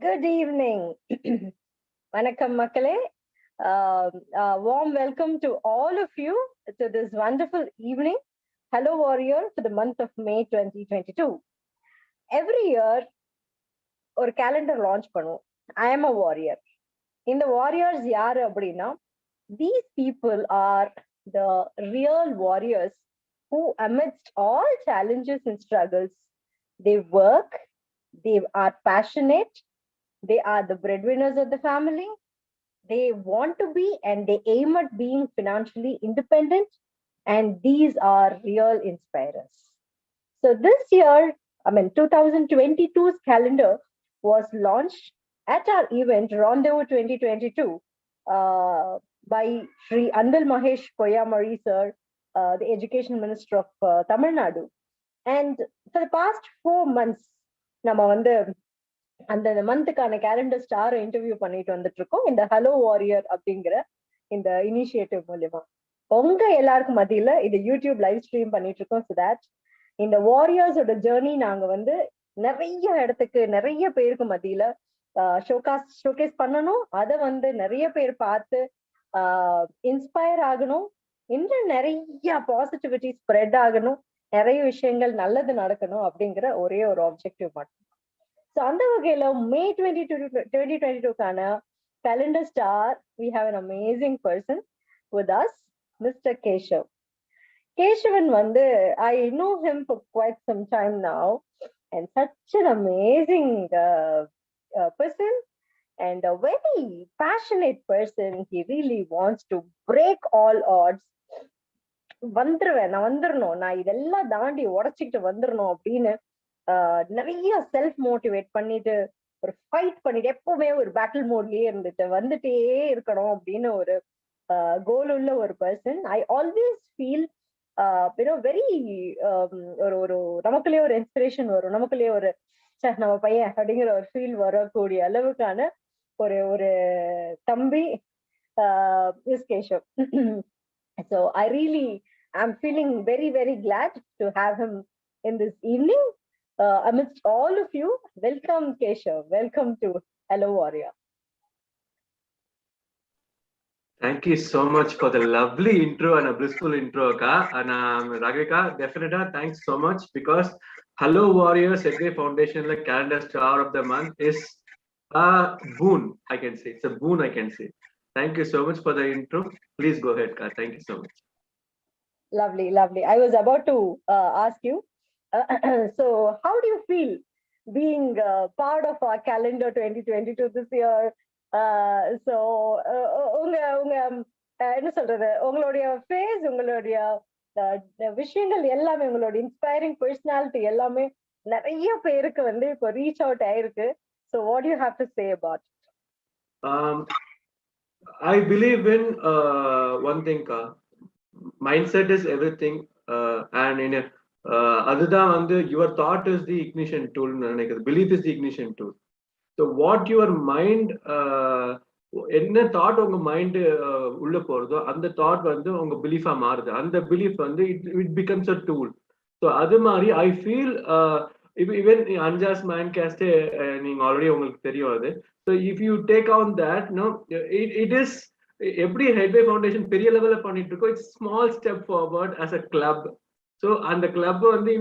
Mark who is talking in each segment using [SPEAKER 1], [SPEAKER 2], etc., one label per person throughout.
[SPEAKER 1] Good evening. Vanakkam makkale. Warm welcome to all of you to this wonderful evening. Hello Warrior for the month of May 2022. Every year, or calendar launch panu. I am a warrior. In the warriors, yaar abdina, these people are the real warriors who, amidst all challenges and struggles, they work, they are passionate, they are the breadwinners of the family. They want to be and they aim at being financially independent. And these are real inspirers. So this year, 2022's calendar was launched at our event, Rendezvous 2022, by Sri Andal Mahesh Koyamari sir, the Education Minister of Tamil Nadu. And for the past 4 months, நம்ம வந்து அந்த மந்த்துக்கான calendar star interview பண்ணிட்டு வந்துட்டு இருக்கோம் இந்த hello warrior அப்படிங்கிற இந்த initiative மூலியமா உங்க எல்லாருக்கும் மத்தியில இது யூடியூப் லைவ் ஸ்ட்ரீம் பண்ணிட்டு இருக்கோம். ஸோ தட் இந்த வாரியர்ஸோட ஜேர்னி நாங்க வந்து நிறைய இடத்துக்கு நிறைய பேருக்கு மத்தியில ஷோகேஸ் பண்ணணும். அதை வந்து நிறைய பேர் பார்த்து இன்ஸ்பயர் ஆகணும். இன்னும் நிறைய பாசிட்டிவிட்டி ஸ்ப்ரெட் ஆகணும். நிறைய விஷயங்கள் நல்லது நடக்கணும் அப்படிங்கிற ஒரே ஒரு ஆப்ஜெக்டிவ் மட்டும். ஸோ அந்த வகையில மே 2022க்கான calendar star, we have an amazing person with us, Mr. Keshav. Keshavan வந்து, I know him for quite some time now, and such an amazing person and a very passionate person. He really wants to break all odds. வந்துடணும், நான் இதெல்லாம் தாண்டி உடச்சிக்கிட்டு வந்துடணும் அப்படின்னு நிறைய self motivate பண்ணிட்டு ஒரு ஃபைட் பண்ணிட்டு எப்பவுமே ஒரு பேட்டில் மோட்லயே இருந்துட்டு வந்துட்டே இருக்கணும் அப்படின்னு ஒரு கோல் உள்ள ஒரு person. I always feel very ஒரு நமக்குள்ளேயே ஒரு இன்ஸ்பிரேஷன் வரும், நமக்குள்ளேயே ஒரு நம்ம பையன் அப்படிங்கிற ஒரு ஃபீல் வரக்கூடிய அளவுக்கான ஒரு தம்பி is Keshav. So I really am feeling very, very glad to have him in this evening. Amidst all of you, welcome Keshav. Welcome to Hello Warrior.
[SPEAKER 2] Thank you so much for the lovely intro and a blissful intro, Ka. And Raghavi, definitely thanks so much, because Hello Warriors Headway Foundation like calendar star of the month is a boon, I can say. It's a boon, I can say. Thank you so much for the intro. Please go ahead, Ka. Thank you so much.
[SPEAKER 1] Lovely, lovely. I was about to ask you. So how do you feel being part of our calendar 2022 this year? So என்ன சொல்றது, உங்களுடைய face, உங்களுடைய விஷயங்கள் எல்லாமே, உங்களுடைய inspiring personality எல்லாமே நிறைய பேருக்கு வந்து இப்போ ரீச் அவுட் ஆயிருக்கு. So what do you have to say about it?
[SPEAKER 2] I believe in one thing, Ka. Mindset is everything, and in a அதுதான் வந்து your thought is the ignition tool. Belief is the ignition tool. So what your mind என்ன thought உங்க mind உள்ள போறதோ அந்த thought வந்து உங்க பிலீஃபா மாறுது. அந்த பிலீஃப் வந்து it becomes a tool. So அது மாதிரி ஐ ஃபீல் ஈவன் அஞ்சாஸ் மேன் கேஸ்டே நீங்க ஆல்ரெடி உங்களுக்கு தெரியும் அது. So if you take on that no it is எப்படி ஹெட்வே ஃபவுண்டேஷன் பெரிய லெவல்ல பண்ணிட்டு இருக்கோம், it's small step forward as a club. ஸோ அந்த கிளப் வந்து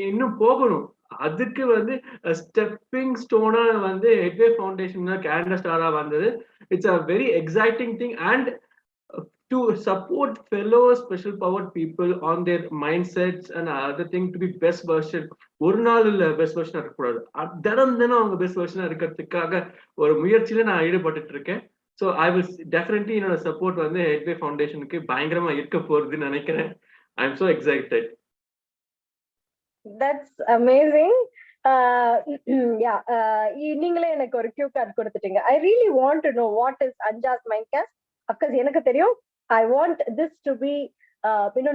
[SPEAKER 2] இன்னும் போகணும். அதுக்கு வந்து ஸ்டெப்பிங் ஸ்டோனா வந்து ஹெட்வே ஃபவுண்டேஷன் கேலண்டர் ஸ்டாரா வந்தது. It's a very exciting thing and to support fellow special powered people on their mind sets and other thing to be best version. ஒரு நாள் இல்ல பெஸ்ட் வெர்ஷனா இருக்கக்கூடாது, தினம் அவங்க பெஸ்ட் வெர்ஷனா இருக்கிறதுக்காக ஒரு முயற்சியில நான் ஈடுபட்டு இருக்கேன். ஸோ ஐ வில் டெஃபினெட்லி என்னோட சப்போர்ட் வந்து ஹெட்வே ஃபவுண்டேஷனுக்கு பயங்கரமா இருக்க போறதுன்னு நினைக்கிறேன். I'm so excited.
[SPEAKER 1] That's amazing. Yeah, நீங்களே எனக்கு ஒரு கியூ கார்டு கொடுத்துட்டீங்க. I really want to know what is Anja's Mindcast. Of course, எனக்கு தெரியும். I want this to be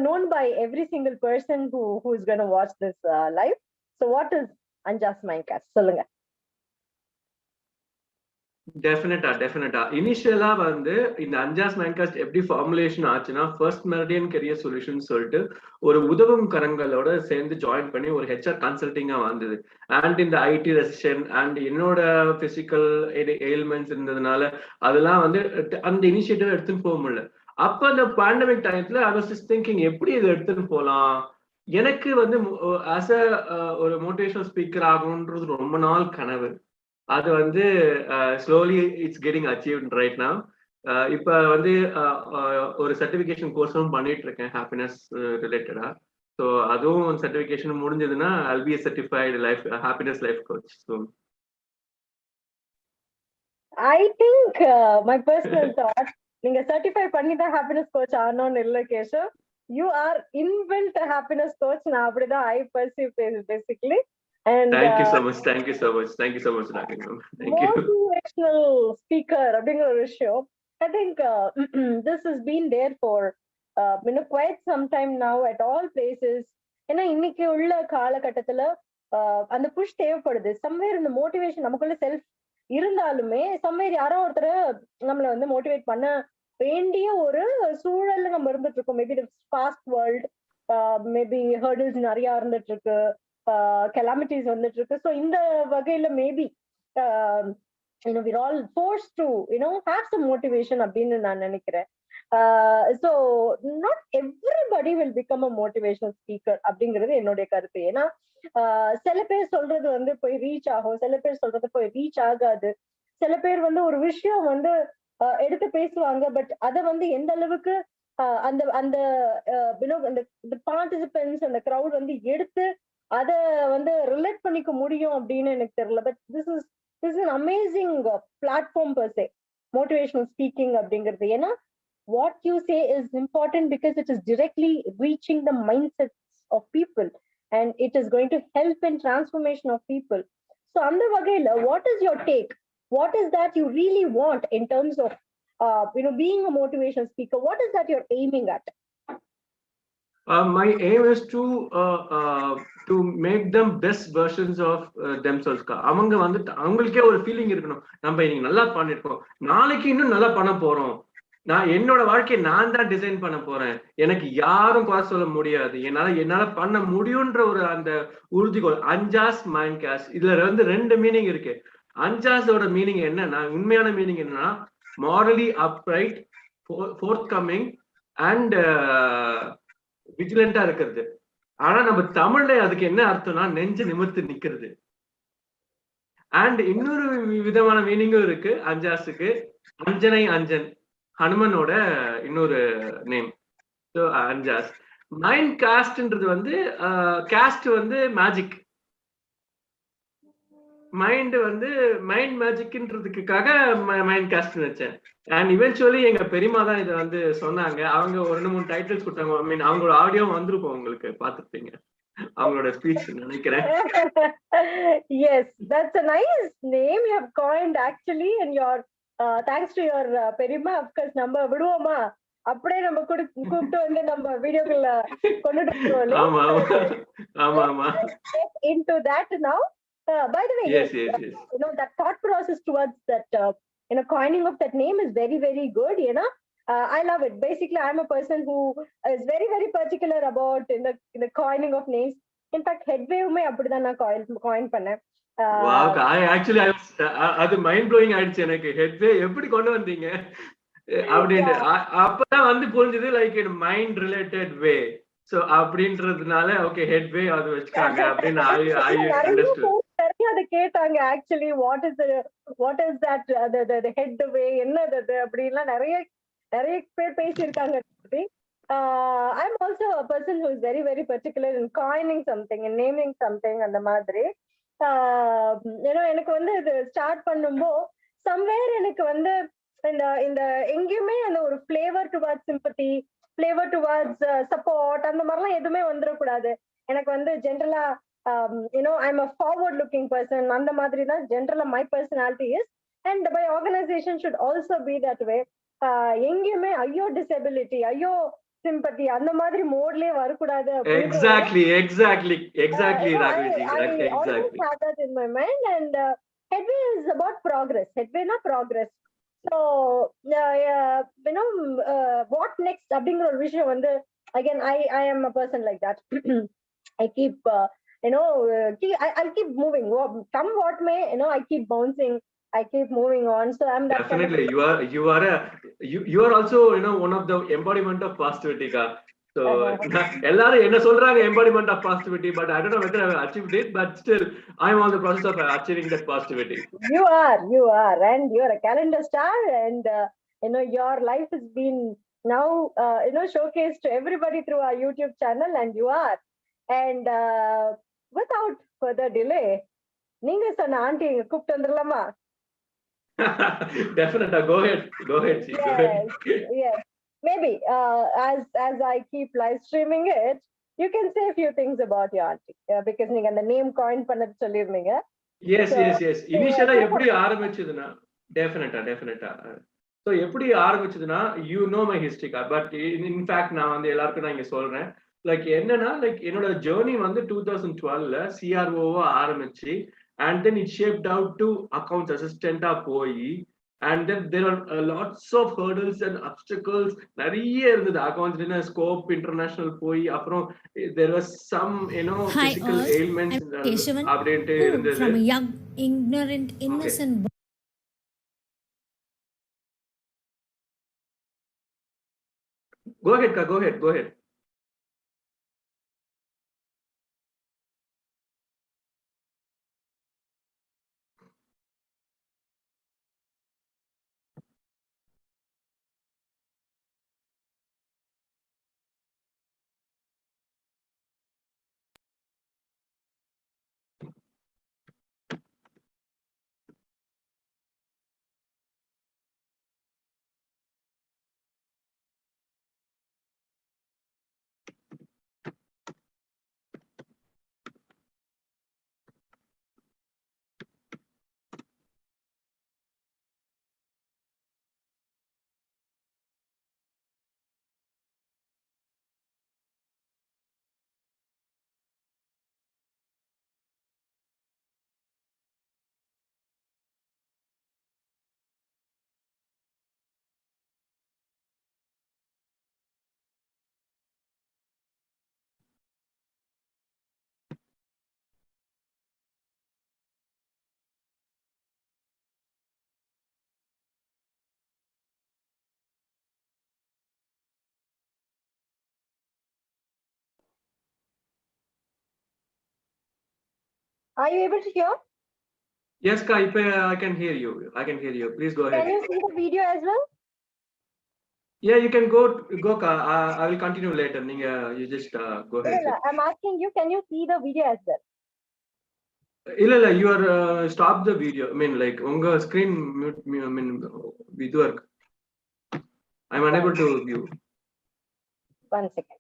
[SPEAKER 1] known by every single person who is going to watch this live. So what is Anja's Mindcast? சொல்லுங்க.
[SPEAKER 2] டெஃபினட்டா இனிஷியலா வந்து இந்த அஞ்சாஸ் மேன்காஸ்ட் எப்படி formulation ஆச்சுன்னா first meridian career solution சொல்லிட்டு ஒரு உதவும் கரங்களோட சேர்ந்து ஜாயின் பண்ணி ஒரு ஹெச்ஆர் கன்சல்டிங்கா வந்தது. அண்ட் இந்த ஐடி ரெசிஷன் அண்ட் என்னோட பிசிக்கல் எயில்மெண்ட்ஸ் இருந்ததுனால அதெல்லாம் வந்து அந்த இனிஷியேட்டிவ் எடுத்துன்னு போக முடியல. அப்ப அந்த பேண்டமிக் டைம்ல ஐ வாஸ் ஜஸ்ட் திங்கிங் எப்படி இதை எடுத்துன்னு போகலாம். எனக்கு வந்து ஆஸ் அ ஒரு மோட்டிவேஷனல் ஸ்பீக்கர் ஆகணுன்றது ரொம்ப நாள் கனவு. அது வந்து slowly it's getting achieved right now. இப்ப வந்து ஒரு சர்டிபிகேஷன் கோர்ஸும் பண்ணிட்டு இருக்கேன் ஹாப்பினஸ் ரிலேட்டடா. ஸோ அதுவும் சர்டிபிகேஷன் முடிஞ்சதுன்னா I'll be a certified life happiness life coach. So
[SPEAKER 1] I think my personal thought, நீங்க certify பண்ணி தான் happiness coach ஆனோன்னு இல்ல Keshav. You are inbuilt happiness coach. நான் அப்படிதான் I perceive basically. And
[SPEAKER 2] thank you so much, thank you so much, thank you so much Raghavi mam. Thank you.
[SPEAKER 1] Motivational speaker அப்படிங்கிற ஒரு விஷயம் I think this has been there for quite some time now at all places. ஏன்னா இன்னைக்கு உள்ள காலகட்டத்துல அந்த push தேவைப்படுது. Somewhere இந்த மோட்டிவேஷன் நமக்குள்ள செல்ஃப் இருந்தாலுமே சம்வேர் யாரோ ஒருத்தர் நம்மள வந்து மோட்டிவேட் பண்ண வேண்டிய ஒரு சூழல்ல நம்ம இருந்துட்டு இருக்கோம். Maybe fast world, maybe hurdles நிறைய இருந்துட்டு இருக்கு, calamities வந்துட்டு இருக்கு. ஸோ இந்த வகையில maybe we're all forced to have some motivation அப்படின்னு நான் நினைக்கிறேன். So not everybody will become a motivational speaker அப்படிங்கிறது என்னுடைய கருத்து. ஏன்னா சில பேர் சொல்றது வந்து போய் ரீச் ஆகும், சில பேர் சொல்றது போய் ரீச் ஆகாது. சில பேர் வந்து ஒரு விஷயம் வந்து எடுத்து பேசுவாங்க, பட் அதை வந்து எந்த அளவுக்கு அந்த அந்த அந்த பார்ட்டிசிபென்ட்ஸ் அந்த கிரௌட் வந்து எடுத்து அதை வந்து ரிலேட் பண்ணிக்க முடியும் அப்படின்னு எனக்கு தெரியல. But this is an amazing platform per se, motivational speaking அப்படிங்கிறது. ஏன்னா what you say is important because it is directly reaching the mindsets of people and it is going to help in transformation of people. So அந்த வகையில what is your take? What is that you really want in terms of being a motivational speaker? What is that you're aiming at?
[SPEAKER 2] My aim is to make them best versions of themselves. அவங்க வந்துட்டு அவங்களுக்கே ஒரு feeling இருக்கணும், நம்ம இன்னைக்கு நல்லா பண்ணிருக்கோம், நாளைக்கு இன்னும் நல்லா பண்ண போறோம், நான் என்னோட வாழ்க்கையை நான் தான் டிசைன் பண்ண போறேன், எனக்கு யாரும் குறை சொல்ல முடியாது, என்னால பண்ண முடியும்ன்ற ஒரு அந்த உறுதிக்கோள். அஞ்சாஸ் மைண்ட் கேஷ், இதுல வந்து ரெண்டு மீனிங் இருக்கு. அஞ்சாஸோட மீனிங் என்னன்னா, உண்மையான மீனிங் என்னன்னா மாரலி அப்ரைட், ஃபோர்த் கம்மிங் அண்ட் விஜிலண்டா இருக்கிறது. ஆனா நம்ம தமிழ்ல அதுக்கு என்ன அர்த்தம்னா நெஞ்சு நிமிர்த்து நிக்கிறது. அண்ட் இன்னொரு விதமான மீனிங்கும் இருக்கு அஞ்சாஸுக்கு. அஞ்சனை அஞ்சன், ஹனுமனோட இன்னொரு நேம். ஸோ அஞ்சாஸ். மைண்ட் காஸ்ட்ன்றது வந்து காஸ்ட் வந்து மேஜிக், மைண்ட் வந்து மைண்ட் மேஜிக்ன்றதுக்காக மைண்ட் காஸ்ட் வச்சேன். அண்ட் இவென்ச்சுவலி எங்க பெரியமா தான் இதை வந்து சொன்னாங்க. அவங்க ஒரு 2-3 டைட்டில்ஸ் கொடுத்தாங்க. ஐ மீன் அவங்களோட ஆடியோ வந்திருக்கும், உங்களுக்கு பார்த்துருப்பீங்க அவங்களோட ஸ்பீச் நினைக்கிறேன்.
[SPEAKER 1] Yes, that's a nice name you have coined actually, and your thanks to your பெரியமா. of course நம்ம விடுவோமா, அப்படியே நம்ம கூப்பிட்டு வந்து நம்ம வீடியோக்குள்ள கொண்டுட்டு போறோம்.
[SPEAKER 2] ஆமா ஆமா ஆமா.
[SPEAKER 1] into that now. By the way,
[SPEAKER 2] yes.
[SPEAKER 1] that thought process towards that coining of that name is very very good. I love it. Basically I'm a person who is very very particular about in the coining of names. In fact Headway உமே அப்படிதான் நான் coin பண்ணேன்.
[SPEAKER 2] wow, actually அது mind blowing ஆயிடுச்சு எனக்கு. Headway எப்படி கொண்டு வந்தீங்க அப்படின்ட்டு அப்பதான் வந்து புரிஞ்சது, like in mind related way. So அப்படின்றதுனால ஓகே ஹெட்வே அது வச்சுக்காங்க அப்படின்னு
[SPEAKER 1] அதை கேட்டாங்க. Actually what is that the head way என்னது அப்படின்லாம் நிறைய பேர் பேசியிருக்காங்க. I'm also a person who is very very particular in coining something and naming something. அந்த மாதிரி எனக்கு வந்து இது ஸ்டார்ட் பண்ணும்போ சம்வேர் எனக்கு வந்து இந்த எங்கேயுமே அந்த ஒரு flavour towards sympathy, flavour towards support அந்த மாதிரிலாம் எதுவுமே வந்துடக்கூடாது. எனக்கு வந்து ஜென்ரலா I'm a forward looking person. அந்த மாதிரி தான் ஜென்ரலா my personality is, and my organization should also be that way. எங்கேயுமே ஐயோ டிசபிலிட்டி, ஐயோ சிம்பத்தி அந்த மாதிரி மோட்லயே வரக்கூடாது.
[SPEAKER 2] exactly
[SPEAKER 1] Raghavi ji, exactly. I always have that in my mind, and Headway is about progress. Headway na progress. So what next அப்படிங்கிற ஒரு விஷயம் வந்து again I am a person like that. I keep I'll keep moving. Come what may, I keep bouncing. I keep moving on. So I'm that
[SPEAKER 2] definitely
[SPEAKER 1] kind of
[SPEAKER 2] you are also one of the embodiment of positivity ka. So எல்லாரும் என்ன சொல்றாங்க embodiment of positivity, but I don't know whether I've achieved it, but still I'm on the process of achieving that positivity.
[SPEAKER 1] You are, and you're a calendar star, and your life has been now showcased to everybody through our YouTube channel, and you are. And without further delay, நீங்க சொன்ன aunty கூப்பிட்டு வந்துடலாமா?
[SPEAKER 2] Definitely, go ahead.
[SPEAKER 1] Yes. Maybe as I keep live streaming it, you can say a few things about your auntie, because நீங்க அந்த name coin பண்ணது சொல்லிருந்தீங்க.
[SPEAKER 2] Yes. Initially எப்படி ஆரம்பிச்சதுன்னா டெஃபினட்டா so எப்படி ஆரம்பிச்சதுன்னா my history, but in fact நான் வந்து எல்லாருக்கும் நான் இங்க சொல்றேன். லைக் என்னன்னா, லைக் என்னோட ஜேர்னி வந்து 2012ல CRO-வா ஆரம்பிச்சு, and then it shaped out to accounts assistant-ஆ போய், and then there are lots of hurdles and obstacles நிறைய இருந்தது. அக்கௌண்ட்ஸ் ஸ்கோப் இன்டர்நேஷனல் போய் அப்புறம் there was some physical ailments அப்படின்ட்டு இருந்தது.
[SPEAKER 3] From a young, ignorant, innocent boy.
[SPEAKER 2] Go ahead, Ka. Go ahead.
[SPEAKER 1] Are you able to hear?
[SPEAKER 2] Yes, Ka. I can hear you. Please go ahead.
[SPEAKER 1] Can you see the video as well?
[SPEAKER 2] Yeah, you can go, Ka. I will continue later. You just go ahead.
[SPEAKER 1] I'm asking you, can you see the video as well?
[SPEAKER 2] இல்ல, you are stop the video. I mean, like உங்க screen mute. I mean, இது work. I'm unable to view.
[SPEAKER 1] 1 second.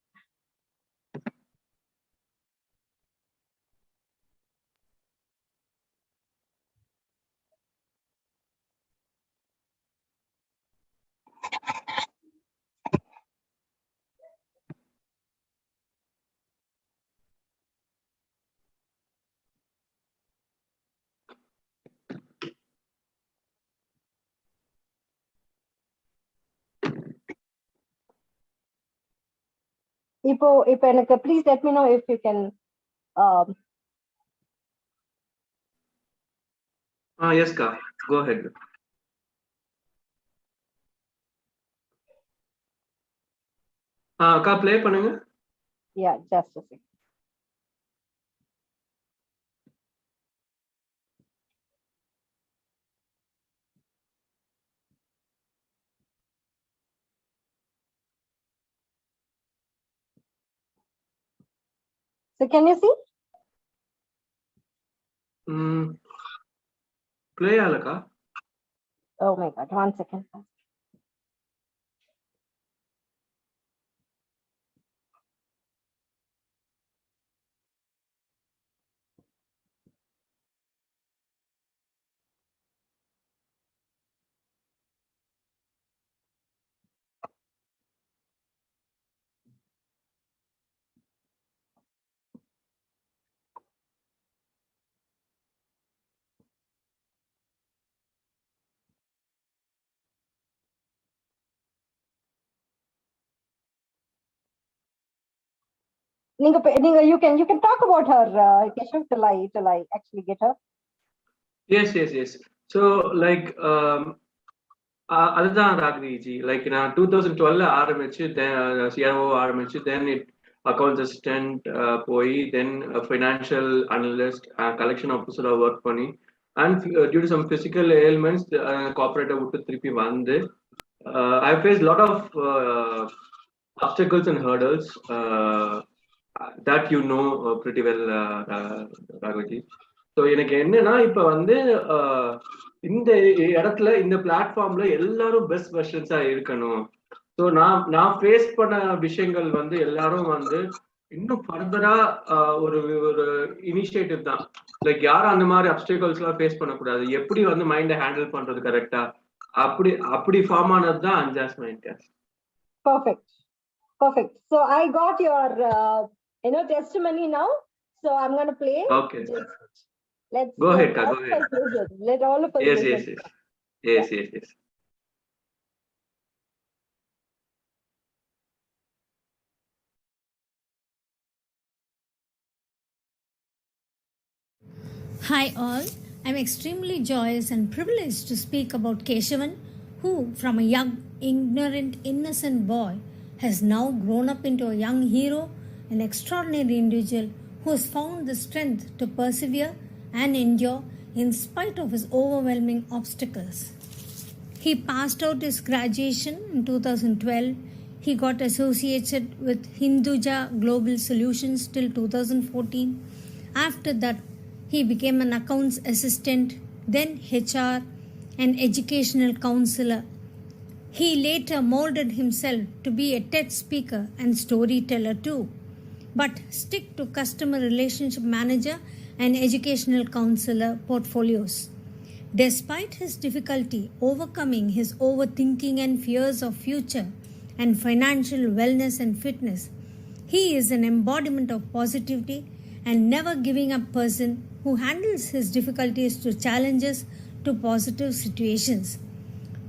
[SPEAKER 1] இப்போ எனக்கு please let me know if you can
[SPEAKER 2] Yes, Ka. Go ahead. Ka, play பண்ணுங்க.
[SPEAKER 1] Yeah, just a second. So can you see?
[SPEAKER 2] Play ஆலக்கா.
[SPEAKER 1] Oh my God, 1 second. you can talk about her, Keshav, till I actually get her.
[SPEAKER 2] Yes. So like அதுதான் ராகவிஜி, like நான் 2012 ஆரம்பிச்சு CRO ஆரம்பிச்சு, தென் accounts assistant போய், then financial analyst, collection ஆஃபீஸரா work பண்ணி, and due to some physical ailments கார்பரேட்டை விட்டு திருப்பி வந்து I face lot of obstacles and hurdles that you know pretty well, Raghavji. So எனக்கு என்னன்னா, இப்ப வந்து இந்த இடத்துல, இந்த பிளாட்ஃபார்ம்ல எல்லாரும் பெஸ்ட் வெர்ஷன்ஸா இருக்கணும். ஸோ நான் ஃபேஸ் பண்ண விஷயங்கள் வந்து எல்லாரும் வந்து இன்னும் ஃபர்தரா ஒரு இனிஷியேட்டிவ் தான். லைக் யாரும் அந்த மாதிரி அப்டிகல்ஸ் எல்லாம் ஃபேஸ் பண்ணக்கூடாது, எப்படி வந்து மைண்டை ஹேண்டில் பண்றது கரெக்டா, அப்படி ஃபார்ம் ஆனது தான் அஞ்சாஸ் mind cast.
[SPEAKER 1] Perfect. So I got your testimony now. So I'm going to play.
[SPEAKER 2] Okay.
[SPEAKER 1] Let's
[SPEAKER 2] go ahead.
[SPEAKER 1] Let all of us listen.
[SPEAKER 2] Yes.
[SPEAKER 3] Hi all, I'm extremely joyous and privileged to speak about Keshavan, who from a young, ignorant, innocent boy has now grown up into a young hero, an extraordinary individual who has found the strength to persevere and endure in spite of his overwhelming obstacles. He passed out his graduation in 2012. He got associated with Hinduja Global Solutions till 2014. After that, he became an accounts assistant, then HR, and educational counselor. He later molded himself to be a TED speaker and storyteller too, but stick to customer relationship manager and educational counselor portfolios. Despite his difficulty overcoming his overthinking and fears of future and financial wellness and fitness, he is an embodiment of positivity and never giving up person who handles his difficulties to challenges to positive situations.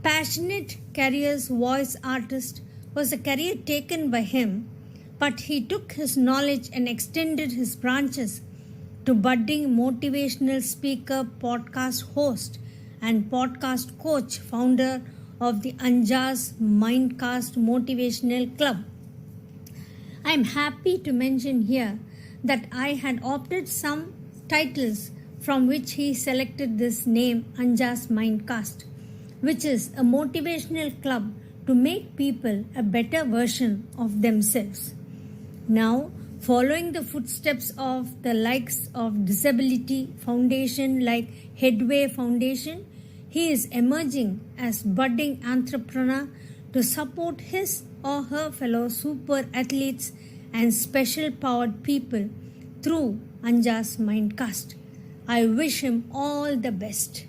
[SPEAKER 3] Passionate career's voice artist was a career taken by him, but he took his knowledge and extended his branches to budding motivational speaker, podcast host, and podcast coach, founder of the Anjas Mindcast Motivational Club. I am happy to mention here that I had opted some titles from which he selected this name Anjas Mindcast, which is a motivational club to make people a better version of themselves. Now, following the footsteps of the likes of disability foundation like Headway Foundation, he is emerging as budding entrepreneur to support his or her fellow super athletes and special powered people through Anjas Mindcast. I wish him all the best.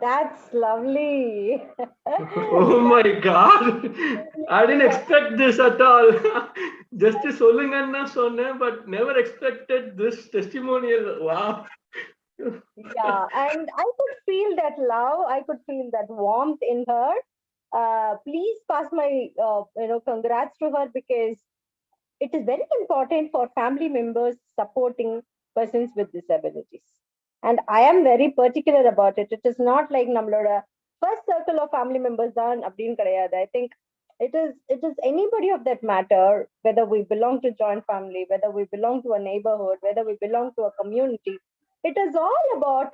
[SPEAKER 1] That's lovely.
[SPEAKER 2] Oh my God, I didn't expect this at all. Just சொல்லுங்கன்னா சொன்னேன், but never expected this testimonial. Wow.
[SPEAKER 1] Yeah, and I could feel that love. I could feel that warmth in her. Please pass my congrats to her, because it is very important for family members supporting persons with disabilities. And I am very particular about it. It is not like nammaloda first circle of family members dhaan appdin kadayadu. I think it is anybody of that matter, whether we belong to joint family, whether we belong to a neighborhood, whether we belong to a community. It is all about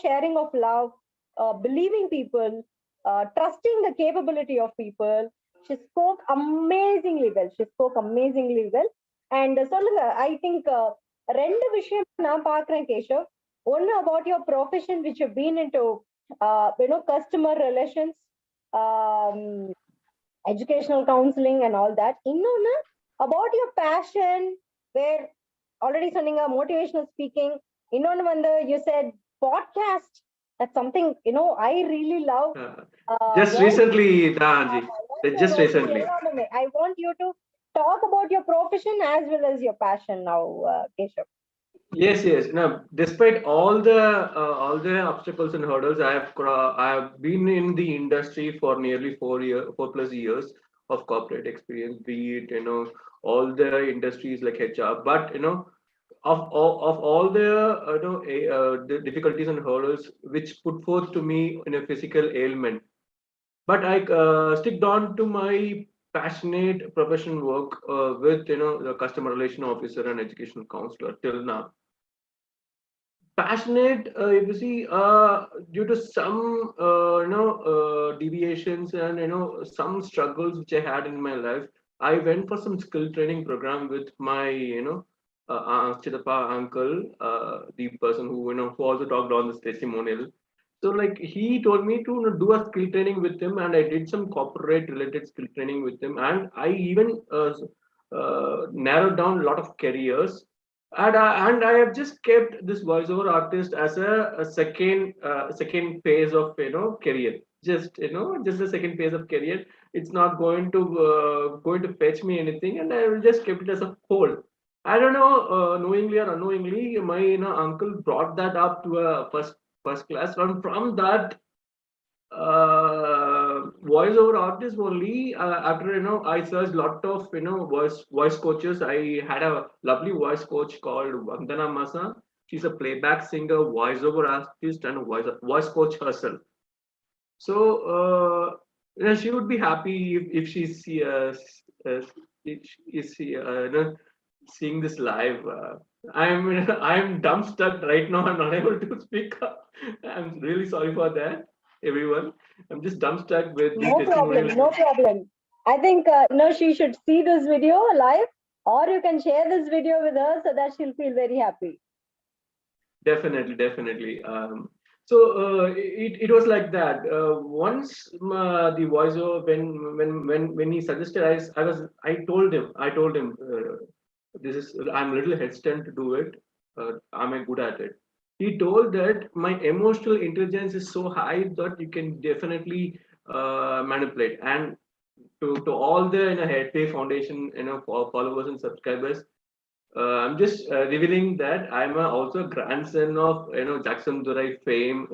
[SPEAKER 1] sharing of love, believing people, trusting the capability of people. She spoke amazingly well. And சொல்லுங்க, I think ரெண்டு விஷயம் நான் பார்க்கிறேன் Keshav. One about your profession, which you've been into, customer relations, educational counseling and all that. Innona about your passion, where already sending a motivational speaking. Innona vanda you said podcast. That's something I really love.
[SPEAKER 2] Just recently, Danji. Just recently.
[SPEAKER 1] I want you to talk about your profession as well as your passion now, Keshav.
[SPEAKER 2] Yes, yes. Now, despite all the obstacles and hurdles, I have been in the industry for nearly 4+ years of corporate experience. Be it all the industries like HR, but of all the the difficulties and hurdles which put forth to me in a physical ailment, but I stick on to my passionate profession work with the customer relation officer and educational counselor till now. Passionate, if you see, due to some deviations and some struggles which I had in my life, I went for some skill training program with my Chidappa uncle, the person who also talked on this testimonial. So like he told me to do a skill training with him, and I did some corporate related skill training with him, and I even narrowed down a lot of careers, and I have just kept this voiceover artist as a second phase of career. Just a second phase of career. It's not going to fetch me anything, and I will just keep it as a whole. I don't know, knowingly or unknowingly, my uncle brought that up to a first class, and from that voiceover artist only, after I searched lot of voice coaches. I had a lovely voice coach called Vandana Masa. She's a playback singer, voiceover artist, and voice coach herself. So she would be happy if she see if she seeing this live. I'm dumbstruck right now. I'm not able to speak up. I'm really sorry for that, everyone. I'm just dumbstruck with the
[SPEAKER 1] No problem,
[SPEAKER 2] testimonial.
[SPEAKER 1] no problem. I think no, she should see this video live, or you can share this video with her so that she'll feel very happy.
[SPEAKER 2] Definitely, definitely. So it was like that. Once the voiceover, when he suggested, I told him this is, I'm a little hesitant to do it. Am I good at it? He told that my emotional intelligence is so high that you can definitely manipulate. And to all the Headway Foundation followers and subscribers, I'm just revealing that I'm also a grandson of Jackson Durai fame,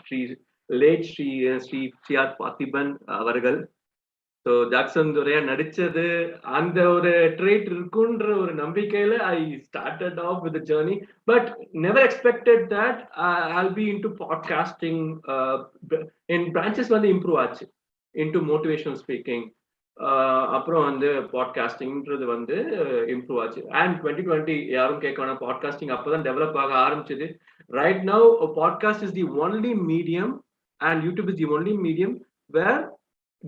[SPEAKER 2] Sri late Sri R. Parthiban Avargal. So Jackson துரையா நடிச்சது அந்த ஒரு trade இருக்குன்ற ஒரு நம்பிக்கையில I started off with journey, but never expected that I'll be into podcasting. என் branches வந்து improve ஆச்சு இன்டு மோட்டிவேஷனல் ஸ்பீக்கிங், அப்புறம் வந்து பாட்காஸ்டிங்ன்றது வந்து இம்ப்ரூவ் ஆச்சு. அண்ட் 2020 யாரும் கேட்க வேணாம், பாட்காஸ்டிங் அப்பதான் டெவலப் ஆக ஆரம்பிச்சது. Right now podcast is the only medium and YouTube is the only medium where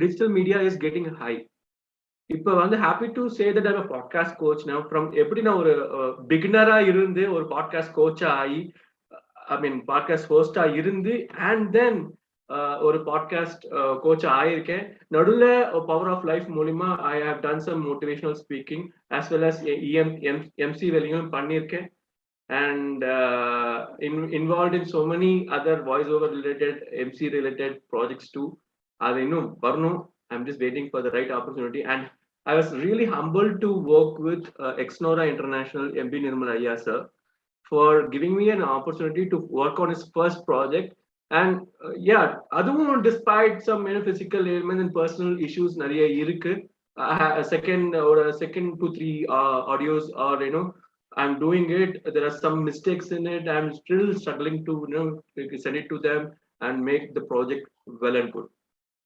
[SPEAKER 2] digital media is getting high. இப்போ வந்து happy to say that I'm a podcast coach now. From எப்படி நான் ஒரு பிகினரா இருந்து ஒரு பாட்காஸ்ட் கோச்சா ஆகி, ஐ மீன் பாட்காஸ்ட் ஹோஸ்டா இருந்து, and then ஒரு பாட்காஸ்ட் கோச்சா ஆயிருக்கேன். நடுவில் பவர் ஆஃப் லைஃப் மூலிமா I have done some motivational speaking as well as MC வேலையும் பண்ணியிருக்கேன். And involved in so many other voiceover related, MC related projects too. I know, I'm just waiting for the right opportunity. And I was really humbled to work with Exnora International MB Nirmal Ayya sir for giving me an opportunity to work on his first project. And despite some physical ailments and personal issues, nariya irukku. A second 2-3 audios, or I'm doing it. There are some mistakes in it. I'm still struggling to send it to them and make the project well and good.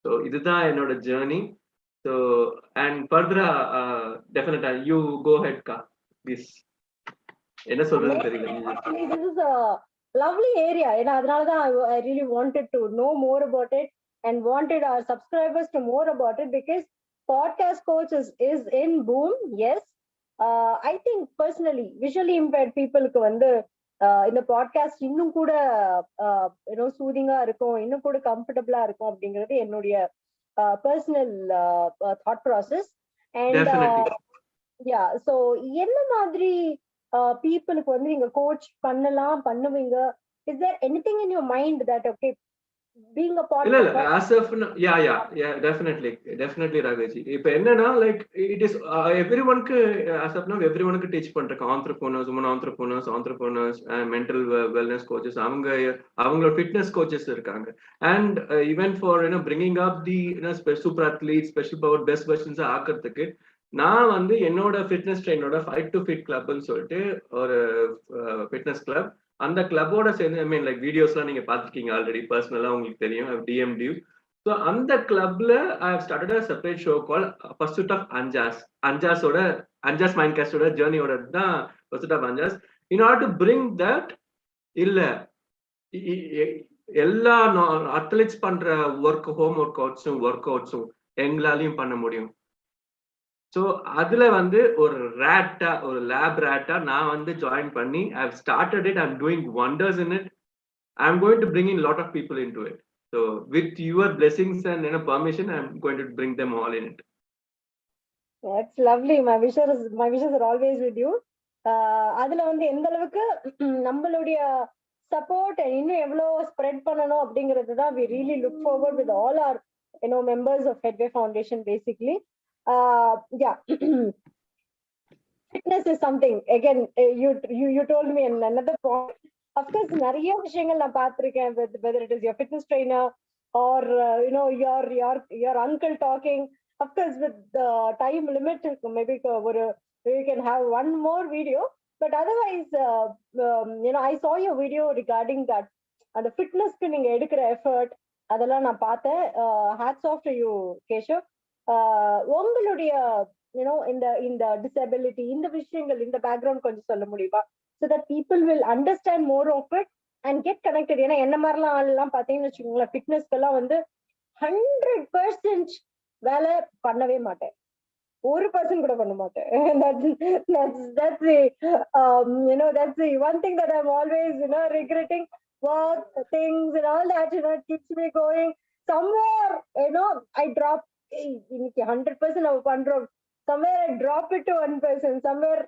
[SPEAKER 2] So இதுதான் என்னோட journey. So and ஃபர்தரா டெஃபினட்டா you go head கா please. என்ன சொல்றதுன்னு தெரியல.
[SPEAKER 1] This is a lovely area. அதனாலதான் I really wanted to know more about it and wanted our subscribers to more about it, because podcast coach is in boom. Yes, I think personally visually impaired peopleக்கு வந்து இந்த podcast இன்னும் கூட சூதிங்கா இருக்கும், இன்னும் கூட கம்ஃபர்டபுளா இருக்கும் அப்படிங்கிறது என்னுடைய personal thought process. And so என்ன மாதிரி பீப்புளுக்கு வந்து நீங்க கோச் பண்ணுவீங்க? Is there anything in your mind that okay being a part
[SPEAKER 2] இல்ல
[SPEAKER 1] of
[SPEAKER 2] as of definitely Raghavi. இப்ப என்னன்னா like it is everyoneக்கு as of now everyoneக்கு டீச் பண்றேன் entrepreneurs, women entrepreneurs and mental wellness coaches, அவங்களோட fitness coaches இருக்காங்க. And even for bringing up the super athletes, special power best versions ஆக்கிறதுக்கு நான் வந்து என்னோட ஃபிட்னஸ் ட்ரெயினோட 5 to Fit கிளப்னு சொல்லிட்டு ஒரு ஃபிட்னஸ் கிளப், அந்த கிளப்போட சேர்ந்து ஐ மீன் லைக் வீடியோஸ்லாம் நீங்க பார்த்துருக்கீங்க ஆல்ரெடி, பர்சனலா உங்களுக்கு தெரியும், டிஎம் டியூ. ஸோ அந்த கிளப்ல I have started a separate show call pursuit of அஞ்சாஸ். அஞ்சாஸ் மைண்ட்காஸ்டோட ஜேர்னியோட தான் பர்சூட் ஆஃப் அஞ்சாஸ். In order to bring that, இல்ல எல்லா அத்லெட்ஸ் பண்ற ஹோம் ஒர்க் அவுட்ஸும் எங்களாலையும் பண்ண முடியும். ஸோ அதுல வந்து ஒரு லேப் ரேட்டா நான் வந்து ஜாயின் பண்ணி I have started it. I'm doing wonders in it. I'm going to bring in lot of people in to it. So with your blessings and permission I'm going to bring them all in it.
[SPEAKER 1] That's lovely. My wishes are always with you. அதுல வந்து எந்த அளவுக்கு நம்மளுடைய support இன்னும் எவ்வளவு spread பண்ணணும் அப்படிங்கிறது தான் we really look forward with all our members of Headway Foundation basically. Yeah. Fitness is something, again, you told me in another point. Of course, நிறைய விஷயங்கள் நான் பார்த்திருக்கேன், whether it is your fitness trainer or your uncle talking. Of course, with the time limit, maybe we can have one more video. But otherwise, I saw your video regarding that. And the fitness க்கு நீங்க எடுக்கிற effort, அதெல்லாம் நான் பார்த்தேன். Hats off to you, Keshav. உங்களுடைய இந்த disability, இந்த விஷயங்கள், இந்த பேக்ரவுண்ட் கொஞ்சம் சொல்ல முடியுமா? so that people will understand more of it and get connected. ஏன்னா என்ன மாதிரிலாம் ஆள்லாம் பார்த்தீங்கன்னு வச்சுக்கோங்களேன், ஃபிட்னஸ்க்கெல்லாம் வந்து 100% வேலை பண்ணவே மாட்டேன், 1% கூட பண்ண மாட்டேன். that's the one thing that I'm always regretting. Work things and all that, it keeps me going. Somewhere I drop, இன்னைக்கு 100% நம்ம பண்றோம், somewhere I drop it to 1%, somewhere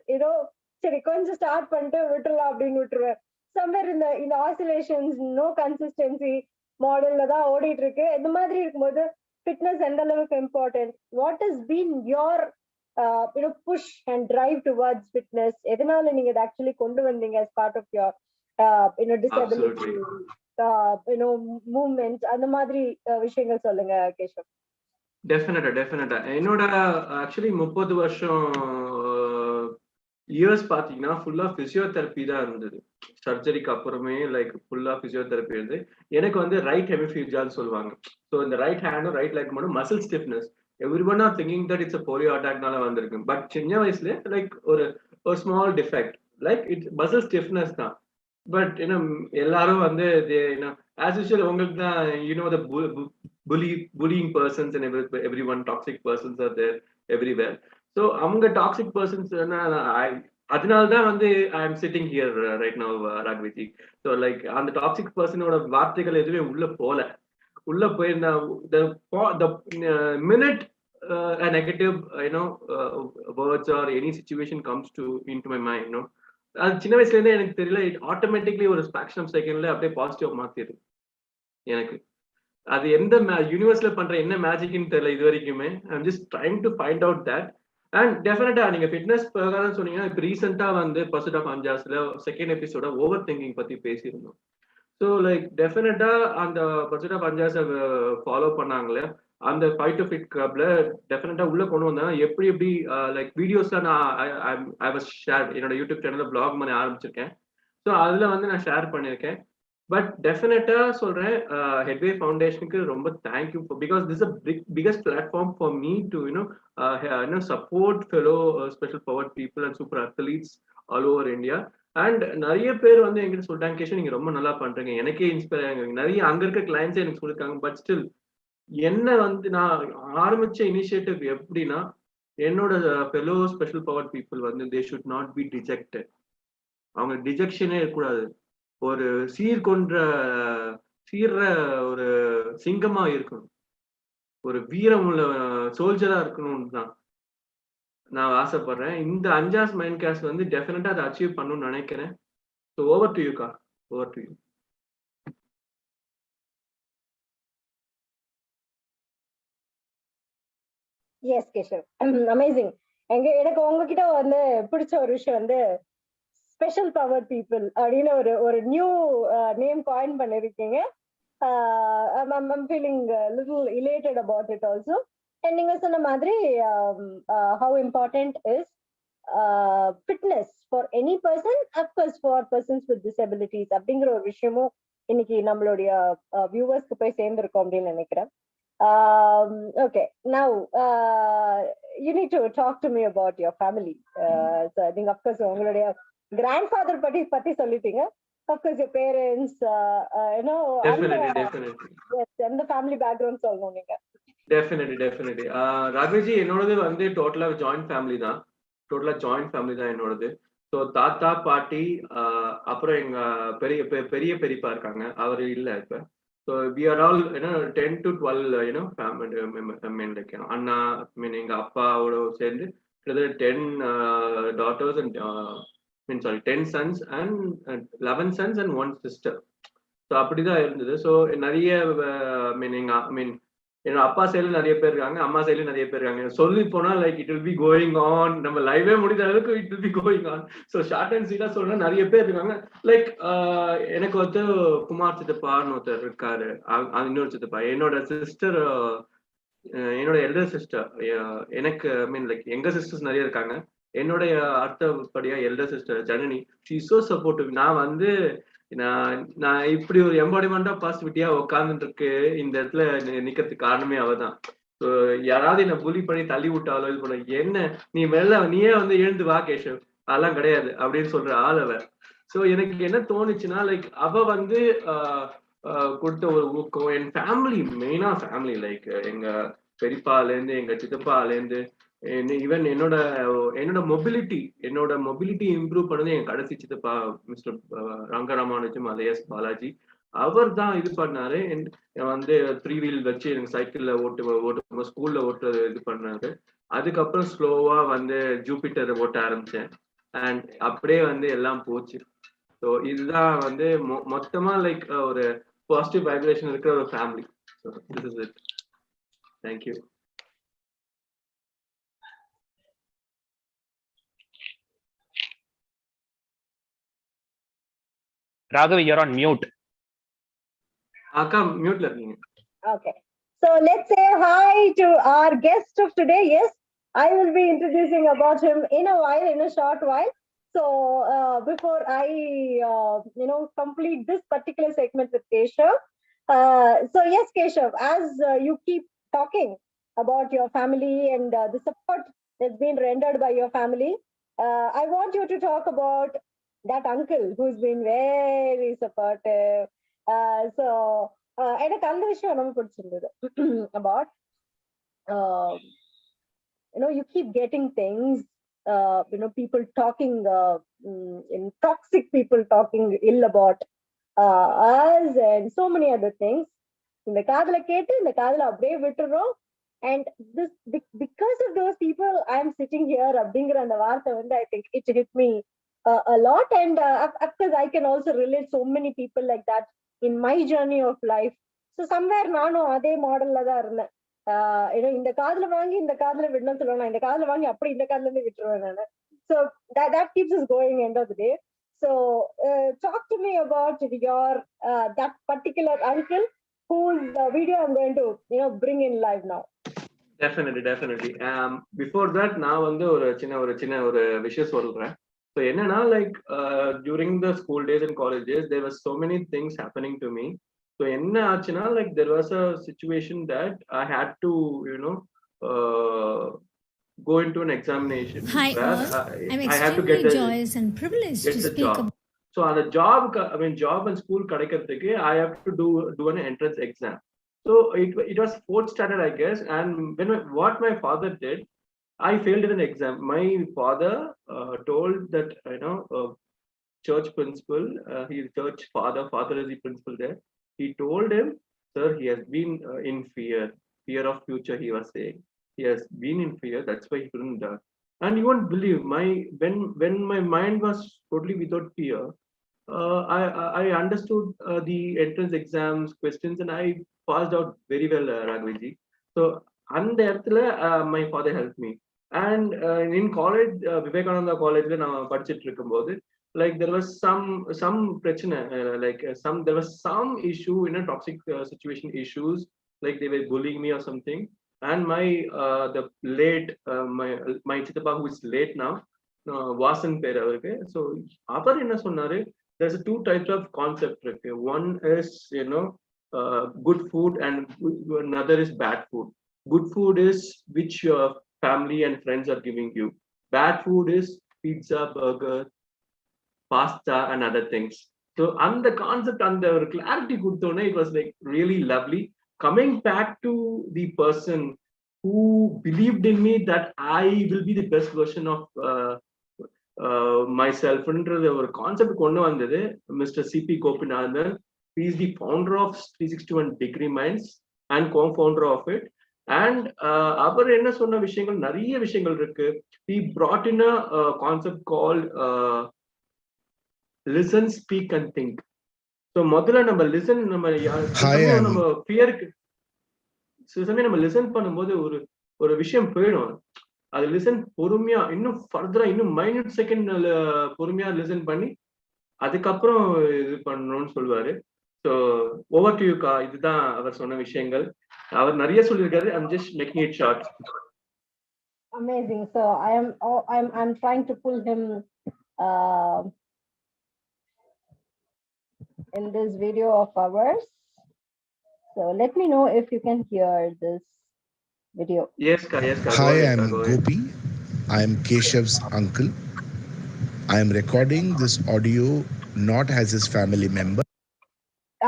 [SPEAKER 1] சரி கொஞ்சம் ஸ்டார்ட் பண்ணிட்டு விட்டுறலாம் அப்படின்னு விட்டுருவேன். somewhere இந்த ஆசிலேஷன்ஸ், நோ கன்சிஸ்டன்சி மாடல்ல தான் ஓடிட்டு இருக்கு. இந்த மாதிரி இருக்கும்போது ஃபிட்னஸ் எந்த அளவுக்கு important, what is been your push and drive towards fitness? எதனால நீங்க இதை ஆக்சுவலி கொண்டு வந்தீங்க as part of your disability movement? அந்த மாதிரி விஷயங்கள் சொல்லுங்க கேஷவ்.
[SPEAKER 2] டெஃபினட்டா என்னோட ஆக்சுவலி 30 வருஷம் இயர்ஸ் பாத்தீங்கன்னா ஃபுல்லா பிசியோதெரப்பி தான் இருந்தது. சர்ஜரிக்கு அப்புறமே லைக் ஃபுல்லா பிசியோதெரப்பி இருந்து எனக்கு வந்து ரைட் ஹெமிஃபியூஜான்னு சொல்லுவாங்க. ஸோ இந்த ரைட் ஹேண்டும் ரைட் லெக் மட்டும் muscle stiffness. Everyone are thinking that it's polio அட்டாக்னால வந்திருக்கு. பட் சின்ன வயசுல லைக் ஒரு small defect, like it's muscle stiffness தான். பட் எல்லாரும் வந்து ஆஸ் யூஷுவல் உங்களுக்கு தான் bullying persons and everyone, toxic persons are there everywhere. So அவங்க டாக்ஸிக் பர்சன்ஸ் அதனால்தான் வந்து I am sitting here right now Raghavi. So like அந்த டாக்ஸிக் பர்சனோட வார்த்தைகள் எதுவுமே உள்ள போயிருந்தா the minute a negative words or any situation comes into my mind, அது சின்ன வயசுல இருந்தே எனக்கு தெரியல, இட் ஆட்டோமேட்டிக்லி ஒரு ஃபிராக்ஷன் ஆஃப் செகண்ட்ல அப்படியே பாசிட்டிவ் மாத்திடுது எனக்கு. அது எந்த யூனிவர்ஸ்ல பண்ற என்ன மேஜிக்னு தெரியல இது வரைக்குமே. I'm just trying to find out that. And டெஃபினட்டா நீங்க ஃபிட்னஸ் பிரகாரம் சொன்னீங்கன்னா, இப்போ ரீசெண்டா வந்து பர்சூட் ஆஃப் அஞ்சாஸ்ல செகண்ட் எபிசோட ஓவர் திங்கிங் பத்தி பேசியிருந்தோம். ஸோ லைக் டெஃபினட்டா அந்த பர்சூட் ஆஃப் அஞ்சாஸை ஃபாலோ பண்ணாங்களே, அந்த 5 to Fit கிளப்ல டெஃபினட்டா உள்ள கொண்டு வந்தேன். எப்படி லைக் வீடியோஸ்லாம் நான் ஐ வாஸ் ஷேர், என்னோட யூடியூப் சேனல்ல பிளாக் பண்ண ஆரம்பிச்சிருக்கேன். ஸோ அதுல வந்து நான் ஷேர் பண்ணியிருக்கேன். பட் டெஃபினட்டா சொல்றேன், ஹெட்வே ஃபவுண்டேஷனுக்கு ரொம்ப thank you, because this biggest platform for me to support fellow special powered people and super athletes all over India. And நிறைய பேர் வந்து எங்கிட்ட சொல்லிட்டாங்க, கேஷன் நீங்க ரொம்ப நல்லா பண்றீங்க, எனக்கே இன்ஸ்பயர் ஆகுங்க. நிறைய அங்க இருக்க கிளைண்ட்ஸே எனக்கு சொல்லியிருக்காங்க. பட் ஸ்டில் என்ன வந்து நான் ஆரம்பிச்ச இனிஷியேட்டிவ் எப்படின்னா, என்னோட ஃபெலோ ஸ்பெஷல் பவர்ட் பீப்புள் வந்து they should not be dejected. அவங்க டிஜெக்ஷனே இருக்கக்கூடாது. ஒரு சீர்ற ஒரு சிங்கமா இருக்கணும், ஒரு வீரம் உள்ள சோல்ஜரா இருக்கணும்னு தான் நான் ஆசைப்படுறேன். இந்த அஞ்சாஸ் மைண்ட் கேஸ்ட் வந்து டெஃபினட்டா அதை அச்சீவ் பண்ணணும்னு நினைக்கிறேன். ஸோ ஓவர் டு யூ கா, over to you.
[SPEAKER 1] Yes Keshav, amazing. எனக்கு உங்ககிட்ட வந்து பிடிச்ச ஒரு விஷயம் வந்து ஸ்பெஷல் பவர் பீப்புள் அப்படின்னு ஒரு நியூ நேம் காயின் பண்ணிருக்கீங்க. I'm feeling a little elated about it also. And நீங்க சொன்ன மாதிரி how important is fitness for any person, of course for persons with disabilities அப்படிங்கிற ஒரு விஷயமும் இன்னைக்கு நம்மளுடைய வியூவர்ஸ்க்கு போய் சேர்ந்திருக்கோம் அப்படின்னு நினைக்கிறேன். Okay, now you need to talk to me about your family. So I think of course உங்களுடைய grandfather பத்தி சொல்லிட்டீங்க. Of course your parents, you know,
[SPEAKER 2] definitely
[SPEAKER 1] yes, and the family background சொல்லணும் நீங்க.
[SPEAKER 2] definitely ராகவிஜி, என்னோடது வந்து டோட்டலா ஜாயிண்ட் ஃபேமிலி தான். என்னோடது. ஸோ தாத்தா பாட்டி, அப்புறம் எங்க பெரிய பெரியப்பா இருக்காங்க, அவர் இல்ல இப்ப. So we are all 10 to 12 family, like அண்ணா, எங்க அப்பாவோட சேர்ந்து 10 daughters and 10 sons and 11 sons and 1 sister. So அப்படிதான் இருந்தது. ஸோ நிறைய என்னோட அப்பா சைடுல நிறைய பேர் இருக்காங்க, அம்மா சைடுல நிறைய பேர் இருக்காங்க. சொல்லி போனா like it will be going on, நம்ம லைவே முடிந்த அளவுக்கு it will be going on. So short and ஸ்வீட்டா சொல்றேன், நிறைய பேர் இருக்காங்க. லைக் எனக்கு வந்து குமார் சித்தப்பான்னு ஒருத்தர் இருக்காரு, இன்னொரு சித்தப்பா. என்னோட சிஸ்டர், என்னோட எல்டர் சிஸ்டர், எனக்கு லைக் எங்க சிஸ்டர்ஸ் நிறைய இருக்காங்க. என்னுடைய அடுத்தபடியா elder sister Janani, she is so supportive. நான் வந்து நான் இப்படி ஒரு எம்பாடிமெண்ட் ஆஃப் பாசிட்டிவிட்டியா உட்கார்ந்துட்டு இருக்கு இந்த இடத்துல நிக்கிறதுக்கு காரணமே அவதான். ஸோ யாராவது என்ன புலி பண்ணி தள்ளி விட்டாலோ இது பண்ண, என்ன நீயே வந்து எழுந்து வா கேஷவ், அதெல்லாம் கிடையாது அப்படின்னு சொல்ற ஆள் அவ. ஸோ எனக்கு என்ன தோணுச்சுன்னா, லைக் அவ வந்து கொடுத்த ஒரு ஊக்கம், என் ஃபேமிலி, மெயினா ஃபேமிலி, லைக் எங்க பெரியப்பால இருந்து எங்க சித்தப்பால இருந்து ஈவன் என்னோட மொபிலிட்டி இம்ப்ரூவ் பண்ணது என் கடைசி சித்தப்பா மிஸ்டர் ரங்கராமானுஜம் அலையஸ் பாலாஜி. அவர் தான் இது பண்ணாரு. வந்து 3 wheel வச்சு எனக்கு சைக்கிள்ல ஓட்டு ஸ்கூல்ல ஓட்டுறது இது பண்ணாரு. அதுக்கப்புறம் ஸ்லோவா வந்து ஜூபிட்டர் ஓட்ட ஆரம்பிச்சேன். அண்ட் அப்படியே வந்து எல்லாம் போச்சு. ஸோ இதுதான் வந்து மொத்தமா லைக் ஒரு பாசிட்டிவ் வைப்ரேஷன் இருக்கிற ஒரு family. So this is it. Thank you.
[SPEAKER 4] Raghavi, you're on mute.
[SPEAKER 2] Akka, mute la irukeenga.
[SPEAKER 1] Okay. So let's say hi to our guest of today. Yes, I will be introducing about him in a short while. So before I, complete this particular segment with Keshav. So yes, Keshav, as you keep talking about your family and the support that's been rendered by your family, I want you to talk about that uncle who's been very supportive. So எனக்கு அந்த விஷயம் ரொம்ப பிடிச்சிருந்தது. About you keep getting things, people talking, toxic people talking ill about us and so many other things. இந்த காதுல கேட்டு இந்த காதுல அப்படியே விட்டுறோம். And this because of those people I am sitting here அப்படிங்கிற அந்த வார்த்தை வந்து I think it hit me a lot. And of course I can also relate so many people like that in my journey of life. So somewhere நானும் அதே மாடல்ல தான் இருந்தேன். இந்த காதுல வாங்கி இந்த காதுல விடணும்னு சொல்லுவேன், இந்த காதுல வாங்கி அப்படி இந்த காதுல இருந்து விட்டுருவேன் நான். So that keeps us going end of the day. So talk to me about your that particular uncle whose video I'm going to bring in live now.
[SPEAKER 2] Definitely. Before that நான் வந்து ஒரு சின்ன ஒரு விஷயம் சொல்றேன். So என்னன்னா, like during the school days and college days there were so many things happening to me. So என்ன ஆச்சுன்னா, like there was a situation that I had to go into an examination.
[SPEAKER 3] Hi all, I'm extremely joyous and privileged to speak about.
[SPEAKER 2] So on a job and school kadaikiradhukku I have to do an entrance exam. So it was 4th standard, I guess, and what my father did, I failed in an exam. My father told that church principal, he is church father is the principal there. He told him, sir, he has been in fear of future. He was saying he has been in fear, that's why he couldn't do. And you won't believe, when my mind was totally without fear, I understood the entrance exams questions and I passed out very well, Raghaviji. So அந்த இடத்துல my father helped me. And in college, Vivekananda College நான் படிச்சிட்டு இருக்கும்போது, like there was some பிரச்சனை, like there was some issue in a toxic situation issues, like they were bullying me or something. And my the late my சித்தப்பா who is late now, Vasan பேர் அவருக்கு. So அவர் என்ன சொன்னாரு, there's two types of concept இருக்கு. One is good food and another is bad food. Good food is which your family and friends are giving you. Bad food is pizza, burger, pasta and other things. So on the concept, on the clarity, it was like really lovely. Coming back to the person who believed in me that I will be the best version of myself. Our concept Mr. C.P. Gopinathan. He is the founder of 361 Degree Minds and co-founder of it. And அவர் என்ன சொன்ன விஷயங்கள் நிறைய விஷயங்கள் இருக்கு. He brought in a concept called listen, speak and think. So முதல்ல நம்ம listen, நம்ம ஃபியருக்கு சில சமயம் நம்ம லிசன் பண்ணும்போது ஒரு விஷயம் போயிடும். அது லிசன் பொறுமையா இன்னும் ஃபர்தரா இன்னும் மைன்யூட் செகண்ட் பொறுமையா லிசன் பண்ணி அதுக்கப்புறம் இது பண்ணணும்னு சொல்லுவாரு. ஸோ ஓவர் டு யூ கா. இதுதான் அவர் சொன்ன விஷயங்கள். அவர் நிறைய சொல்லியிருக்காரு. I'm just making it short.
[SPEAKER 1] Amazing. So I'm trying to pull him in this video of ours. So let me know if you can hear this video.
[SPEAKER 2] Yes, Ka.
[SPEAKER 5] Hi, I'm Gopi. I am Keshav's uncle. I am recording this audio not as his family member.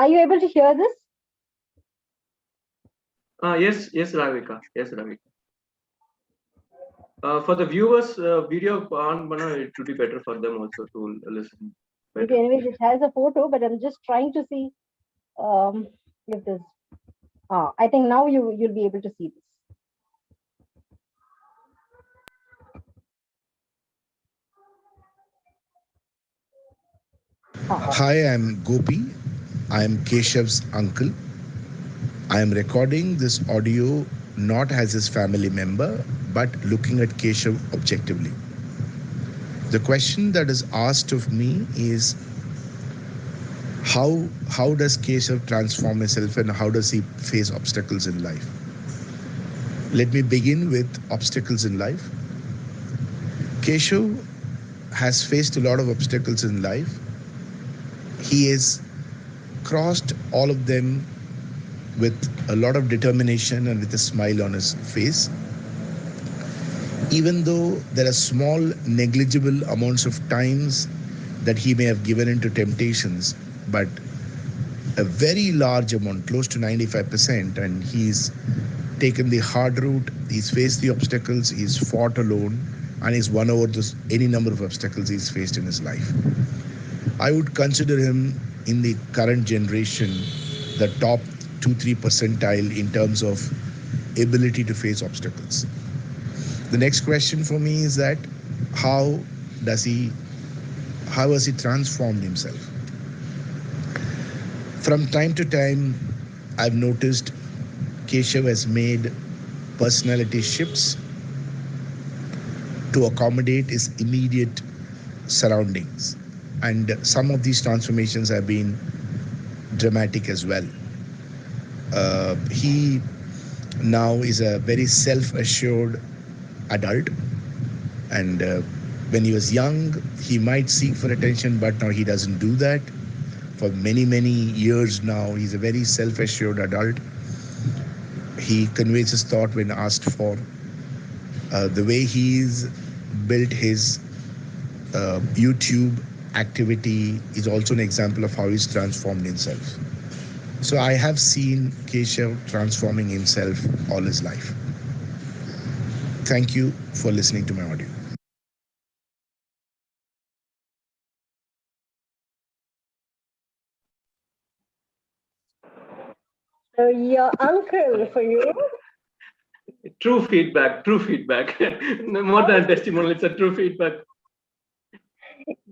[SPEAKER 1] Are you able to hear this?
[SPEAKER 2] Yes, Ravika. Yes, Ravika. For the viewers, video on, it would be better for them also to listen.
[SPEAKER 1] Okay, anyways, it has a photo, but I'm just trying to see if this. I think now you'll be able to see this.
[SPEAKER 5] Hi, I'm Gopi. I am Keshav's uncle. I am recording this audio not as his family member, but looking at Keshav objectively. The question that is asked of me is, how does Keshav transform himself and how does he face obstacles in life? Let me begin with obstacles in life. Keshav has faced a lot of obstacles in life. He has crossed all of them with a lot of determination and with a smile on his face. Even though there are small, negligible amounts of times that he may have given into temptations, but a very large amount, close to 95%, and he's taken the hard route, he's faced the obstacles, he's fought alone, and he's won over any number of obstacles he's faced in his life. I would consider him in the current generation the top 2-3 percentile in terms of ability to face obstacles. The next question for me is that how has he transformed himself? From time to time, I've noticed Keshav has made personality shifts to accommodate his immediate surroundings. And some of these transformations have been dramatic as well. He now is a very self-assured adult, and when he was young, he might seek for attention, but now he doesn't do that. For many years now, he's a very self-assured adult. He conveys his thought when asked for. The way he's built his YouTube activity is also an example of how he's transformed himself. So I have seen Keshav transforming himself all his life. Thank you for listening to my audio.
[SPEAKER 1] So your uncle for you.
[SPEAKER 2] True feedback. More than testimonial, it's a true feedback.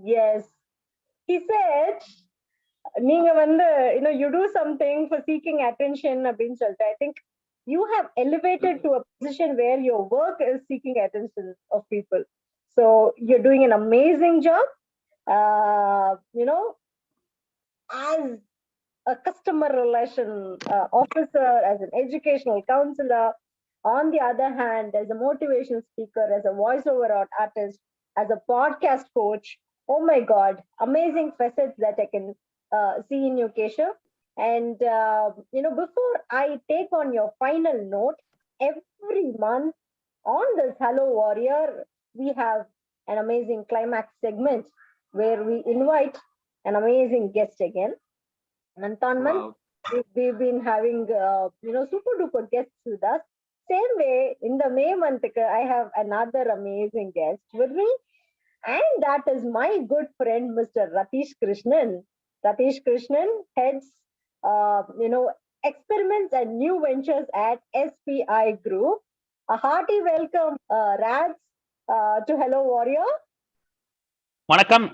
[SPEAKER 1] Yes. He said, you do something for seeking attention. I think you have elevated to a position where your work is seeking attention of people. So you're doing an amazing job. As a customer relation officer, as an educational counselor, on the other hand, as a motivational speaker, as a voiceover artist, as a podcast coach. Oh my God, amazing facets that I can see in you, Keshav. And before I take on your final note, every month on this Hello Warrior, we have an amazing climax segment where we invite an amazing guest again. Month on month,
[SPEAKER 2] Wow.
[SPEAKER 1] we've been having super duper guests with us. Same way, in the May month, I have another amazing guest with me, and that is my good friend, Mr. Ratheesh Krishnan. Ratheesh Krishnan heads, experiments and new ventures at SPI Group. A hearty welcome, Raj, to Hello Warrior.
[SPEAKER 4] Vanakkam.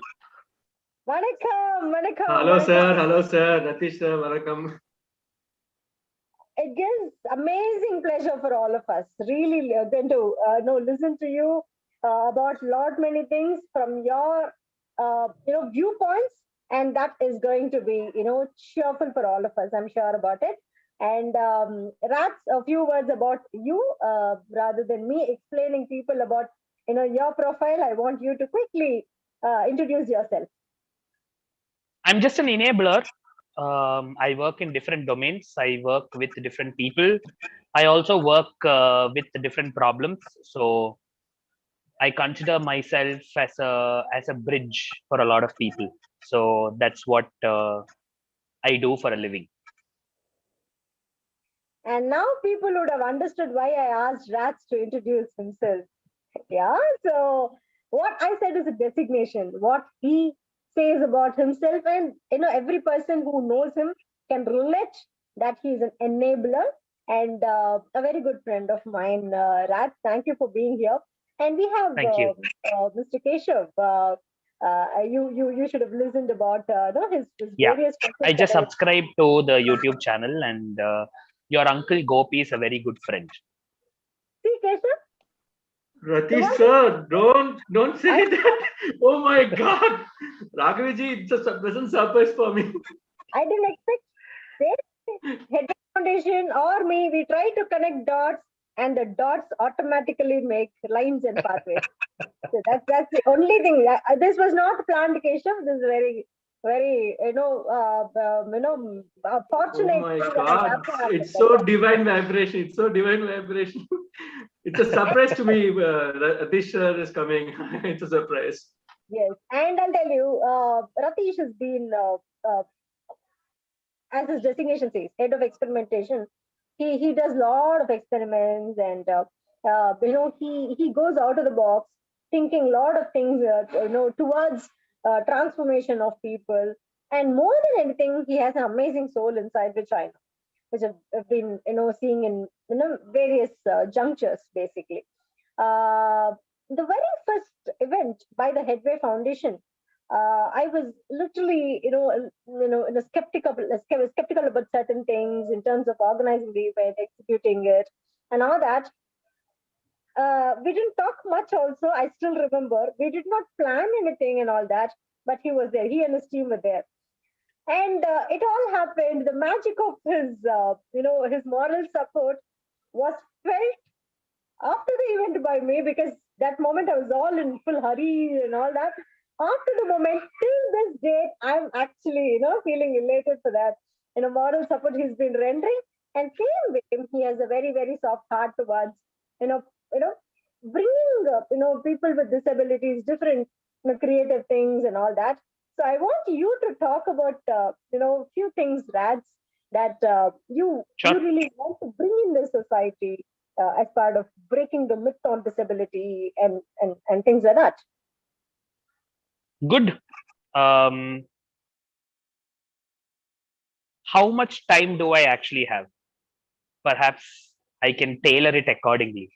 [SPEAKER 1] Vanakkam, vanakkam.
[SPEAKER 2] Hello,
[SPEAKER 1] vanakkam.
[SPEAKER 2] sir. Hello, sir. Ratheesh, sir. Welcome.
[SPEAKER 1] It gives amazing pleasure for all of us. Really going to listen to you about lot many things from your viewpoints, and that is going to be cheerful for all of us. I'm sure about it. And Rats, a few words about you rather than me explaining people about your profile. I want you to quickly introduce yourself.
[SPEAKER 4] I'm just an enabler. I work in different domains. I work with different people. I also work with different problems. So I consider myself as a bridge for a lot of people. So that's what I do for a living.
[SPEAKER 1] And now people would have understood why I asked Rats to introduce himself. Yeah. So what I said is a designation. What he says about himself, and every person who knows him can relate that he is an enabler and a very good friend of mine. Rats, thank you for being here. And we have
[SPEAKER 4] Thank you.
[SPEAKER 1] Mr. Keshav. You should have listened about his
[SPEAKER 4] Yeah.
[SPEAKER 1] various.
[SPEAKER 4] I just subscribed to the YouTube channel, and your uncle Gopi is a very good friend.
[SPEAKER 1] See, Keshav.
[SPEAKER 2] Ratheesh, sir, don't say that. Oh my God. Raghavi, it's a pleasant surprise for me.
[SPEAKER 1] I didn't expect Headway Foundation or me. We try to connect dots, and the dots automatically make lines and pathways. So that's the only thing. This was not planned, Keshav. This is very fortunate.
[SPEAKER 2] Oh my God. It's so divine vibration. It's so divine vibration. It's a surprise to me. Ratheesh sir is coming. It's a surprise.
[SPEAKER 1] Yes, and I'll tell you, Ratheesh has been, as his designation says, head of experimentation. He does a lot of experiments, and he goes out of the box, thinking a lot of things, towards transformation of people. And more than anything, he has an amazing soul inside, which I've been seeing in various junctures, basically. The very first event by the Headway Foundation, I was literally, skeptical about certain things in terms of organizing the event, executing it, and all that. We didn't talk much. Also, I still remember we did not plan anything and all that, but he was there. He and his team were there, and it all happened. The magic of his moral support was felt after the event by me, because that moment I was all in full hurry and all that. After the moment, till this date, I'm actually, feeling elated for that. Moral support he's been rendering. And same way, he has a very, very soft heart towards, bringing up, people with disabilities, different, creative things and all that. So I want you to talk about, few things, Rads, that you really want to bring in the society as part of breaking the myth on disability and things like that.
[SPEAKER 4] Good. How much time do I actually have? Perhaps I can tailor it accordingly.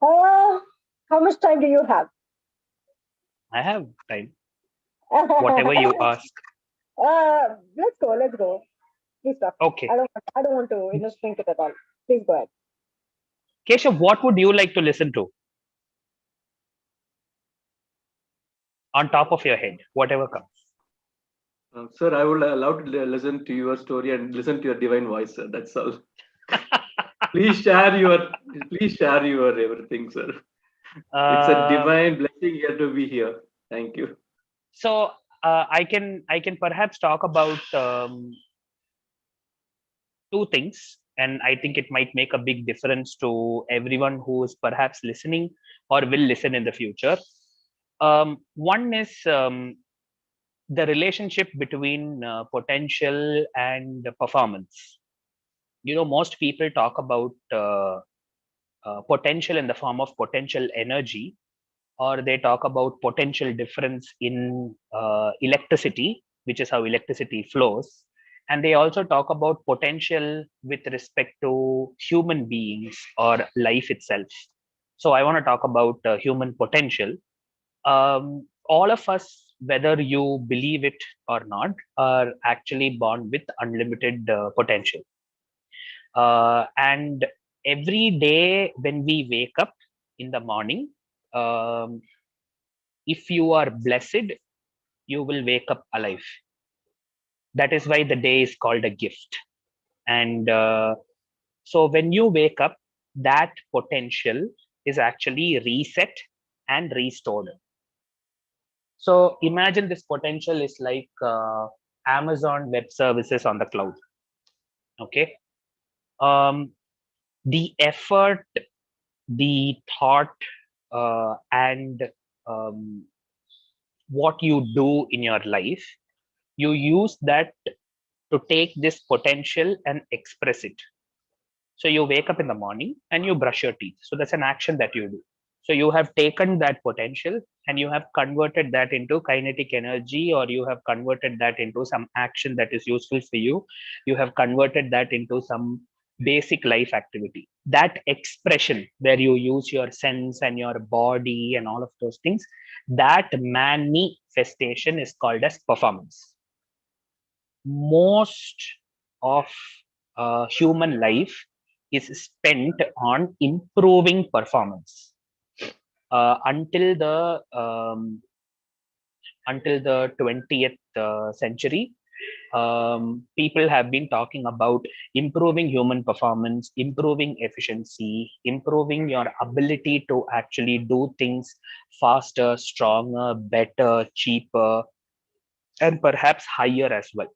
[SPEAKER 1] How much time do you have?
[SPEAKER 4] I have time. Whatever you ask.
[SPEAKER 1] Let's go. Please talk.
[SPEAKER 4] Okay.
[SPEAKER 1] I don't want to shrink it at all. Please go ahead.
[SPEAKER 4] Keshav, what would you like to listen to? On top of your head, whatever comes.
[SPEAKER 2] Sir, I would love to listen to your story and listen to your divine voice, sir. That's all. Please share your everything, sir. It's a divine blessing here to be here. Thank you.
[SPEAKER 4] So I can perhaps talk about two things, and I think it might make a big difference to everyone who is perhaps listening or will listen in the future. One is the relationship between potential and performance. Most people talk about potential in the form of potential energy, or they talk about potential difference in electricity, which is how electricity flows. And they also talk about potential with respect to human beings or life itself. So I want to talk about human potential. All of us, whether you believe it or not, are actually born with unlimited potential. And every day when we wake up in the morning, if you are blessed, you will wake up alive. That is why the day is called a gift. And so when you wake up, that potential is actually reset and restored. So imagine this potential is like Amazon Web Services on the cloud. Okay. The effort, the thought, and what you do in your life, you use that to take this potential and express it. So you wake up in the morning and you brush your teeth. So that's an action that you do. So you have taken that potential and you have converted that into kinetic energy, or you have converted that into some action that is useful for you. You have converted that into some basic life activity. That expression where you use your sense and your body and all of those things, that manifestation is called as performance. Most of human life is spent on improving performance. Until the 20th century, people have been talking about improving human performance, improving efficiency, improving your ability to actually do things faster, stronger, better, cheaper, and perhaps higher as well.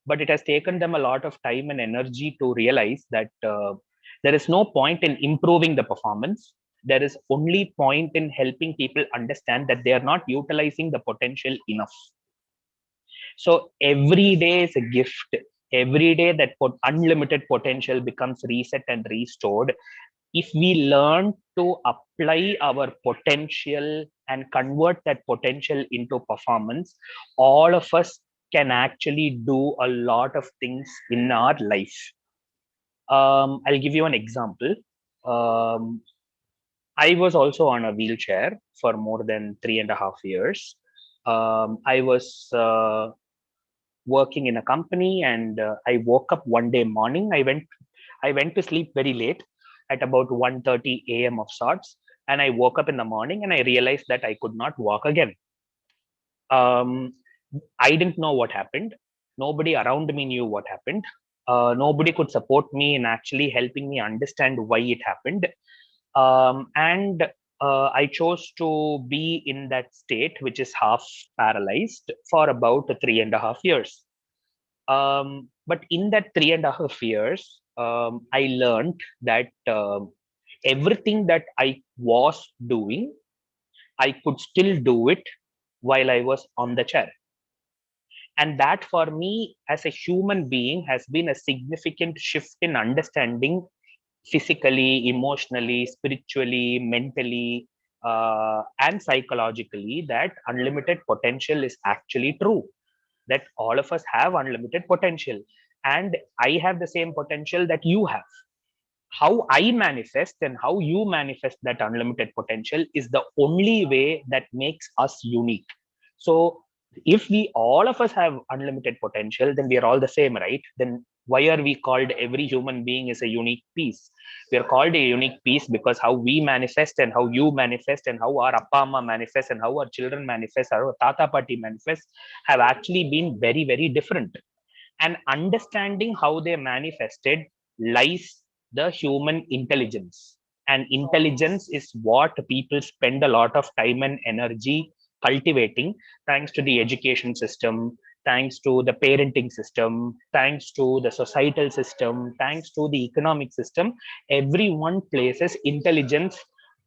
[SPEAKER 4] But it has taken them a lot of time and energy to realize that there is no point in improving the performance. There is only point in helping people understand that they are not utilizing the potential enough. So every day is a gift. Every day that unlimited potential becomes reset and restored. If we learn to apply our potential and convert that potential into performance, all of us can actually do a lot of things in our life. I'll give you an example. I was also on a wheelchair for more than 3.5 years. I was working in a company, and I woke up one day morning. I went to sleep very late at about 1:30 a.m. of sorts, and I woke up in the morning and I realized that I could not walk again. I didn't know what happened. Nobody around me knew what happened. Nobody could support me in actually helping me understand why it happened. And I chose to be in that state, which is half paralyzed, for about 3.5 years. But in that 3.5 years, I learned that everything that I was doing, I could still do it while I was on the chair. And that for me as a human being has been a significant shift in understanding physically, emotionally, spiritually, mentally, and psychologically, that unlimited potential is actually true. That all of us have unlimited potential, and I have the same potential that you have. How I manifest and how you manifest that unlimited potential is the only way that makes us unique. So If we all of us have unlimited potential, then we are all the same, right? Then why are we called every human being is a unique piece? We are called a unique piece because how we manifest and how you manifest and how our appa amma manifest and how our children manifest, our tata party manifest have actually been very, very different. And understanding how they manifested lies the human intelligence. And intelligence is what people spend a lot of time and energy cultivating, thanks to the education system, thanks to the parenting system, thanks to the societal system, thanks to the economic system. Everyone places intelligence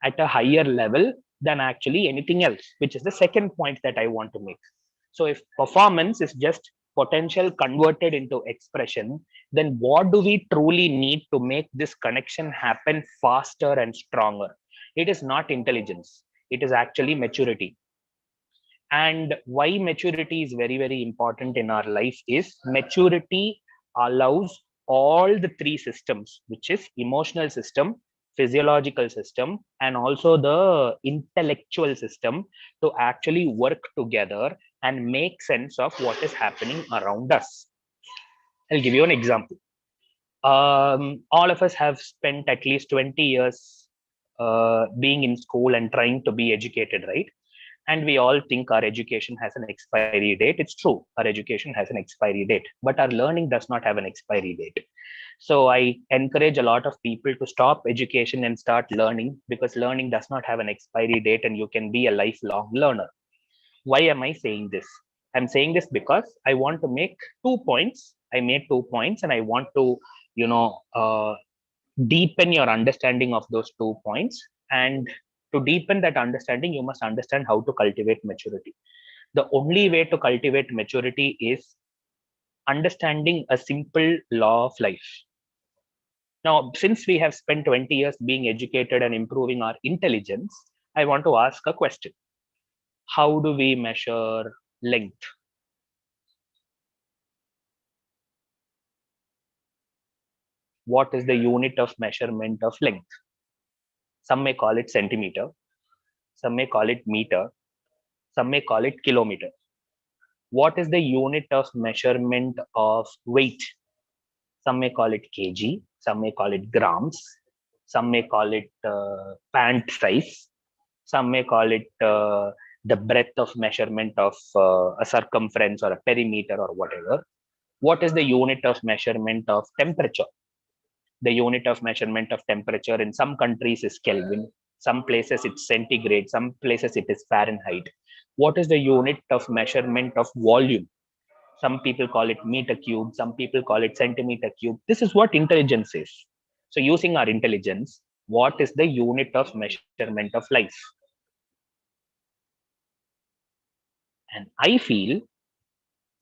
[SPEAKER 4] at a higher level than actually anything else, which is the second point that I want to make. So if performance is just potential converted into expression, then what do we truly need to make this connection happen faster and stronger? It is not intelligence, it is actually maturity. And why maturity is very, very important in our life is maturity allows all the three systems, which is emotional system, physiological system, and also the intellectual system, to actually work together and make sense of what is happening around us. I'll give you an example. All of us have spent at least 20 years being in school and trying to be educated, right? And we all think our education has an expiry date. It's true, our education has an expiry date, but our learning does not have an expiry date. So I encourage a lot of people to stop education and start learning, because learning does not have an expiry date and you can be a lifelong learner. Why am I saying this? I'm saying this because I want to make 2 points. I made 2 points and I want to, deepen your understanding of those 2 points. And to deepen that understanding, you must understand how to cultivate maturity. The only way to cultivate maturity is understanding a simple law of life. Now, since we have spent 20 years being educated and improving our intelligence, I want to ask a question. How do we measure length? What is the unit of measurement of length? Some may call it centimeter, some may call it meter, some may call it kilometer. What is the unit of measurement of weight? Some may call it kg, some may call it grams, some may call it pant size, some may call it the breadth of measurement of a circumference or a perimeter or whatever. What is the unit of measurement of temperature? The unit of measurement of temperature in some countries is Kelvin, some places it's centigrade, some places it is Fahrenheit. What is the unit of measurement of volume? Some people call it meter cube, some people call it centimeter cube. This is what intelligence is. So using our intelligence, what is the unit of measurement of life? And I feel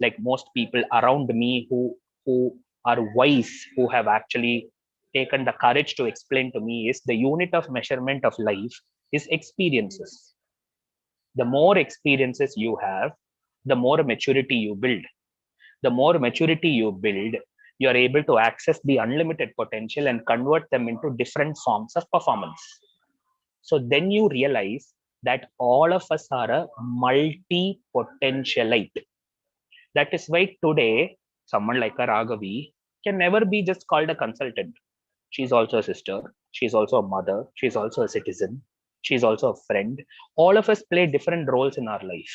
[SPEAKER 4] like most people around me who are wise, who have actually taken the courage to explain to me, is the unit of measurement of life is experiences. The more experiences you have, the more maturity you build. The more maturity you build, you are able to access the unlimited potential and convert them into different forms of performance. So then you realize that all of us are a multi-potentialite. That is why today, someone like a Raghavi can never be just called a consultant. She's also a sister. She's also a mother. She's also a citizen. She's also a friend. All of us play different roles in our life.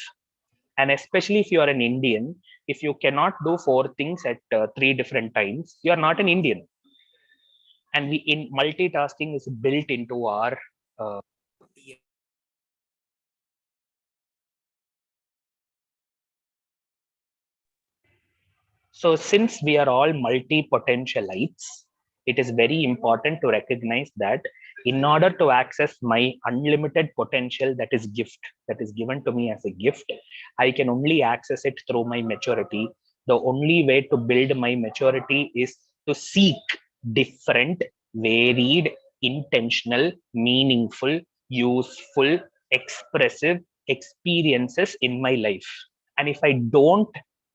[SPEAKER 4] And especially if you are an Indian, if you cannot do 4 things at 3 different times, you are not an Indian. And multitasking is built into our So since we are all multi-potentialites, it is very important to recognize that in order to access my unlimited potential, that is given to me as a gift, I can only access it through my maturity. The only way to build my maturity is to seek different, varied, intentional, meaningful, useful, expressive experiences in my life. And if I don't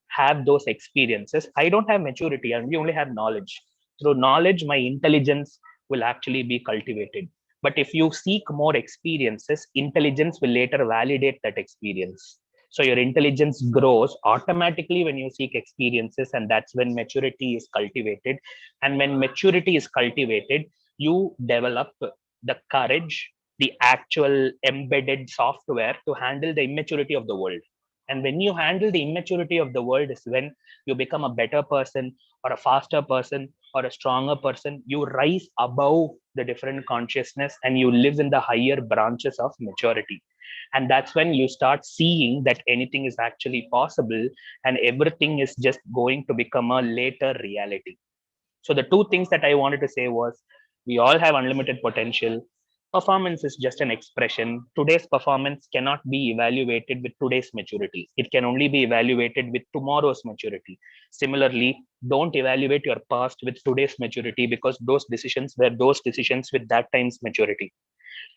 [SPEAKER 4] have those experiences, I don't have maturity, and we only have knowledge. Through knowledge, my intelligence will actually be cultivated. But if you seek more experiences, intelligence will later validate that experience. So your intelligence grows automatically when you seek experiences, and that's when maturity is cultivated. And when maturity is cultivated, you develop the courage, the actual embedded software to handle the immaturity of the world. And when you handle the immaturity of the world is when you become a better person or a faster person or a stronger person. You rise above the different consciousness and you live in the higher branches of maturity. And that's when you start seeing that anything is actually possible and everything is just going to become a later reality. So the two things that I wanted to say was, we all have unlimited potential. Performance is just an expression. Today's performance cannot be evaluated with today's maturity. It can only be evaluated with tomorrow's maturity. Similarly, don't evaluate your past with today's maturity, because those decisions were those decisions with that time's maturity.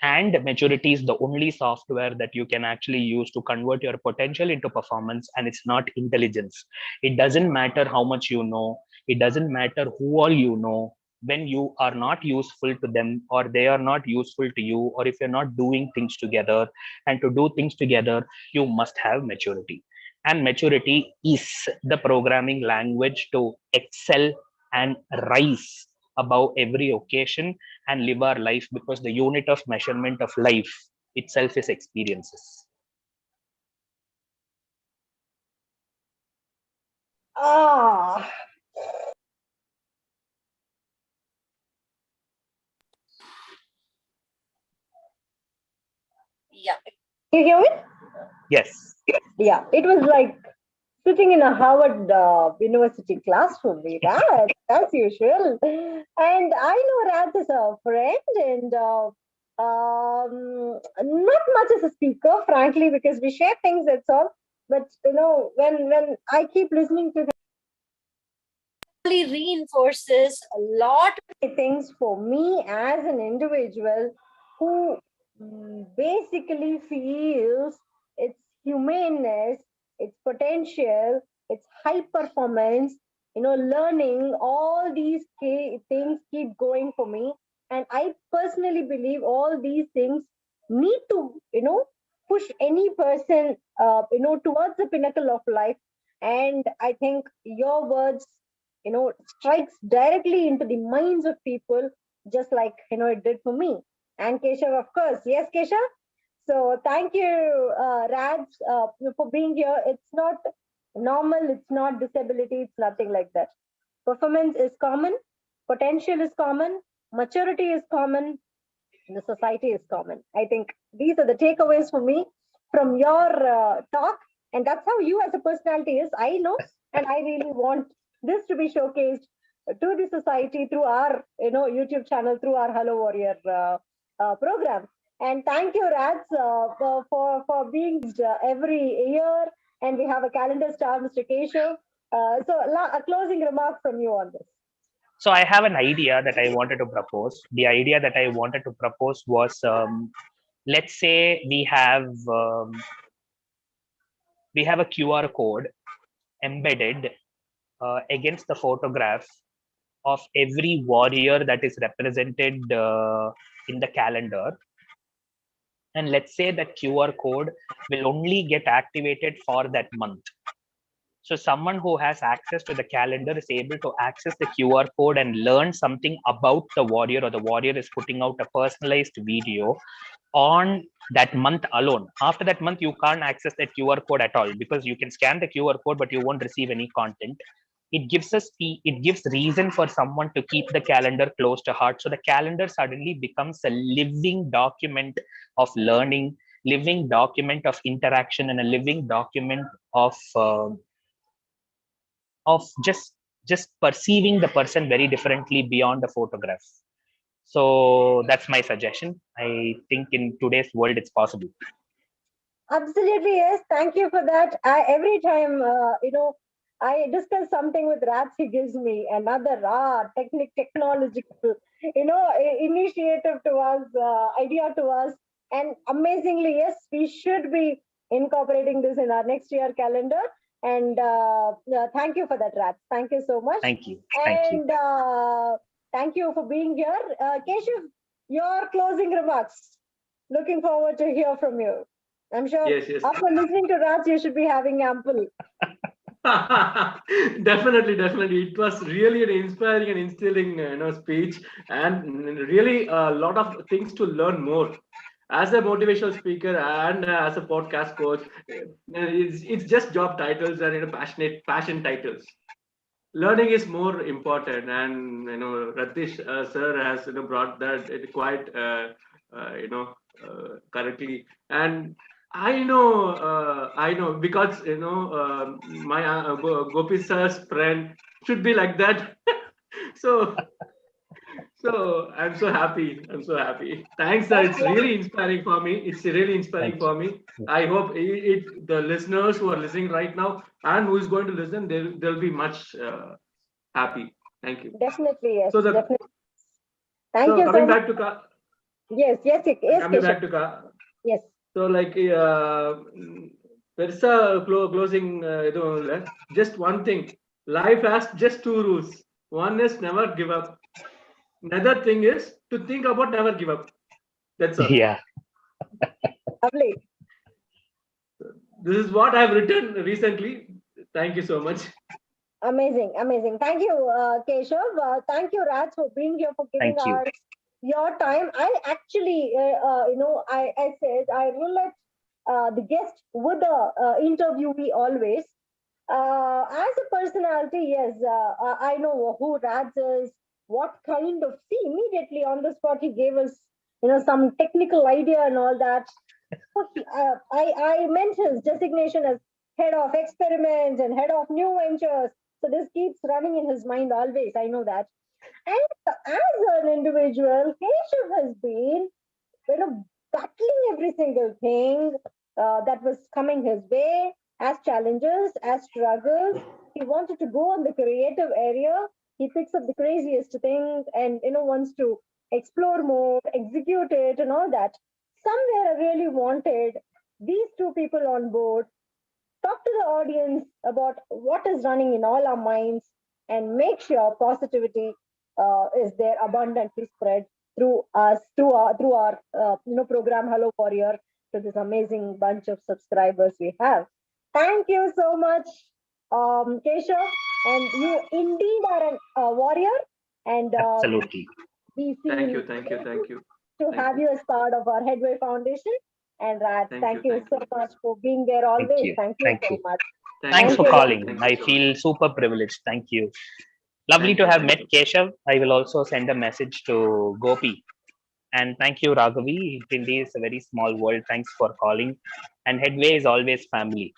[SPEAKER 4] And maturity is the only software that you can actually use to convert your potential into performance, and it's not intelligence. It doesn't matter how much you know, it doesn't matter who all you know. When you are not useful to them, or they are not useful to you, or if you're not doing things together, and to do things together, you must have maturity. And maturity is the programming language to excel and rise above every occasion and live our life, because the unit of measurement of life itself is experiences.
[SPEAKER 1] Ah, yeah. You hear me?
[SPEAKER 4] Yes.
[SPEAKER 1] Yeah, it was like sitting in a Harvard University classroom. Raj, as usual. And I know Raj is a friend and not much as a speaker, frankly, because we share things, that's all. But when I keep listening to him, it really reinforces a lot of things for me as an individual who basically feels its humaneness, its potential, its high performance, learning, all these things keep going for me. And I personally believe all these things need to, push any person, towards the pinnacle of life. And I think your words, strikes directly into the minds of people, just like, it did for me. And Keshav, of course. Yes, Keshav? So thank you, Raj, for being here. It's not normal, it's not disability, it's nothing like that. Performance is common, potential is common, maturity is common, the society is common. I think these are the takeaways for me from your talk. And that's how you as a personality is, I know. And I really want this to be showcased to the society through our YouTube channel, through our Hello Warrior program. And thank you, Raj, for being every year. And we have a calendar star, Mr. Keshav. A closing remark from you on this.
[SPEAKER 4] So I have an idea that I wanted to propose. The idea that I wanted to propose was, let's say we have a QR code embedded against the photograph of every warrior that is represented in the calendar. And let's say that QR code will only get activated for that month. So someone who has access to the calendar is able to access the QR code and learn something about the warrior, or the warrior is putting out a personalized video on that month alone. After that month, you can't access that QR code at all, because you can scan the QR code, but you won't receive any content. It gives reason for someone to keep the calendar close to heart. So the calendar suddenly becomes a living document of learning, living document of interaction, and a living document of just perceiving the person very differently beyond the photograph. So that's my suggestion. I think in today's world it's possible.
[SPEAKER 1] Absolutely, yes. Thank you for that. Every time, I discuss something with Rats, he gives me another technological, initiative to us, idea to us. And amazingly, yes, we should be incorporating this in our next year calendar. And thank you for that, Rats. Thank you so much.
[SPEAKER 4] Thank you.
[SPEAKER 1] And thank you for being here. Keshav, your closing remarks. Looking forward to hear from you. I'm sure
[SPEAKER 2] Yes, yes.
[SPEAKER 1] after listening to Raj, you should be having ample.
[SPEAKER 2] Definitely, definitely. It was really an inspiring and instilling, speech, and really a lot of things to learn more. As a motivational speaker and as a podcast coach, it's just job titles and passionate passion titles. Learning is more important, and Ratheesh sir has brought that quite correctly. And I know because my Gopi sir's friend should be like that. so I'm so happy. I'm so happy. Thanks, sir. It's really inspiring for me. It's really inspiring for me. I hope the listeners who are listening right now and who is going to listen, they'll be much happy. Thank you.
[SPEAKER 1] Definitely, yes.
[SPEAKER 2] So
[SPEAKER 1] Definitely. Thank you
[SPEAKER 2] coming
[SPEAKER 1] so
[SPEAKER 2] back
[SPEAKER 1] much.
[SPEAKER 2] to
[SPEAKER 1] Yes,
[SPEAKER 2] coming back
[SPEAKER 1] Keshav.
[SPEAKER 2] to
[SPEAKER 1] Yes.
[SPEAKER 2] so like there's a closing. Just one thing. Life has just two rules. One is never give up. Another thing is to think about never give up. That's all.
[SPEAKER 4] Yeah.
[SPEAKER 1] Lovely.
[SPEAKER 2] This is what I've written recently. Thank you so much.
[SPEAKER 1] Amazing, amazing. Thank you, Keshav. Thank you, Raj, for being here, for giving
[SPEAKER 4] Thank you.
[SPEAKER 1] your time. I actually, I said I will let the guest with the interviewee always. As a personality, yes, I know who Raj is, what kind of, see, immediately on the spot, he gave us, some technical idea and all that. I meant his designation as head of experiments and head of new ventures. So this keeps running in his mind always. I know that. And as an individual, Keshav has been, battling every single thing that was coming his way as challenges, as struggles. He wanted to go on the creative area. He picks up the craziest things and wants to explore more, execute it, and all that. Somewhere I really wanted these two people on board, talk to the audience about what is running in all our minds, and make sure positivity is there abundantly spread through us, through our program Hello Warrior, to this amazing bunch of subscribers we have. Thank you so much, Keshav, and you indeed are a warrior, and
[SPEAKER 4] Absolutely.
[SPEAKER 1] we feel
[SPEAKER 2] Thank you
[SPEAKER 1] to have you as part of our Headway Foundation. And Raj, thank you so much for being there always. Thank you so much.
[SPEAKER 4] Thanks for
[SPEAKER 2] you.
[SPEAKER 4] calling.
[SPEAKER 2] Thank you
[SPEAKER 4] I
[SPEAKER 2] so
[SPEAKER 4] feel super privileged. Thank you. Lovely to have met Keshav. I will also send a message to Gopi. And thank you, Raghavi. India is a very small world. Thanks for calling. And Headway is always family.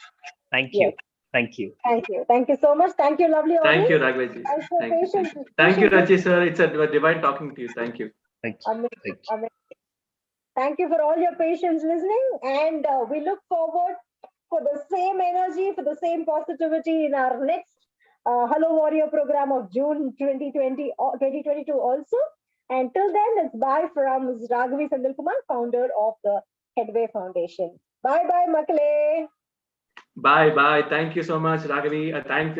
[SPEAKER 4] Thank you.
[SPEAKER 1] Yes.
[SPEAKER 4] Thank you.
[SPEAKER 1] Thank you. Thank you so much. Thank you, lovely audience.
[SPEAKER 2] Thank you, Raghavi.
[SPEAKER 1] Thank you,
[SPEAKER 2] Rachi sir. It's a divine talking to you. Thank you.
[SPEAKER 4] Thank you.
[SPEAKER 1] Amazing. Amazing. Thank you for all your patience listening. And we look forward for the same energy, for the same positivity in our next Hello Warrior program of June 2020 or 2022 also. And till then, it's bye from Raghavi Sandalkumar, founder of the Headway Foundation. Bye bye, Makale.
[SPEAKER 2] Bye. Thank you so much, Raghavi. Thank you.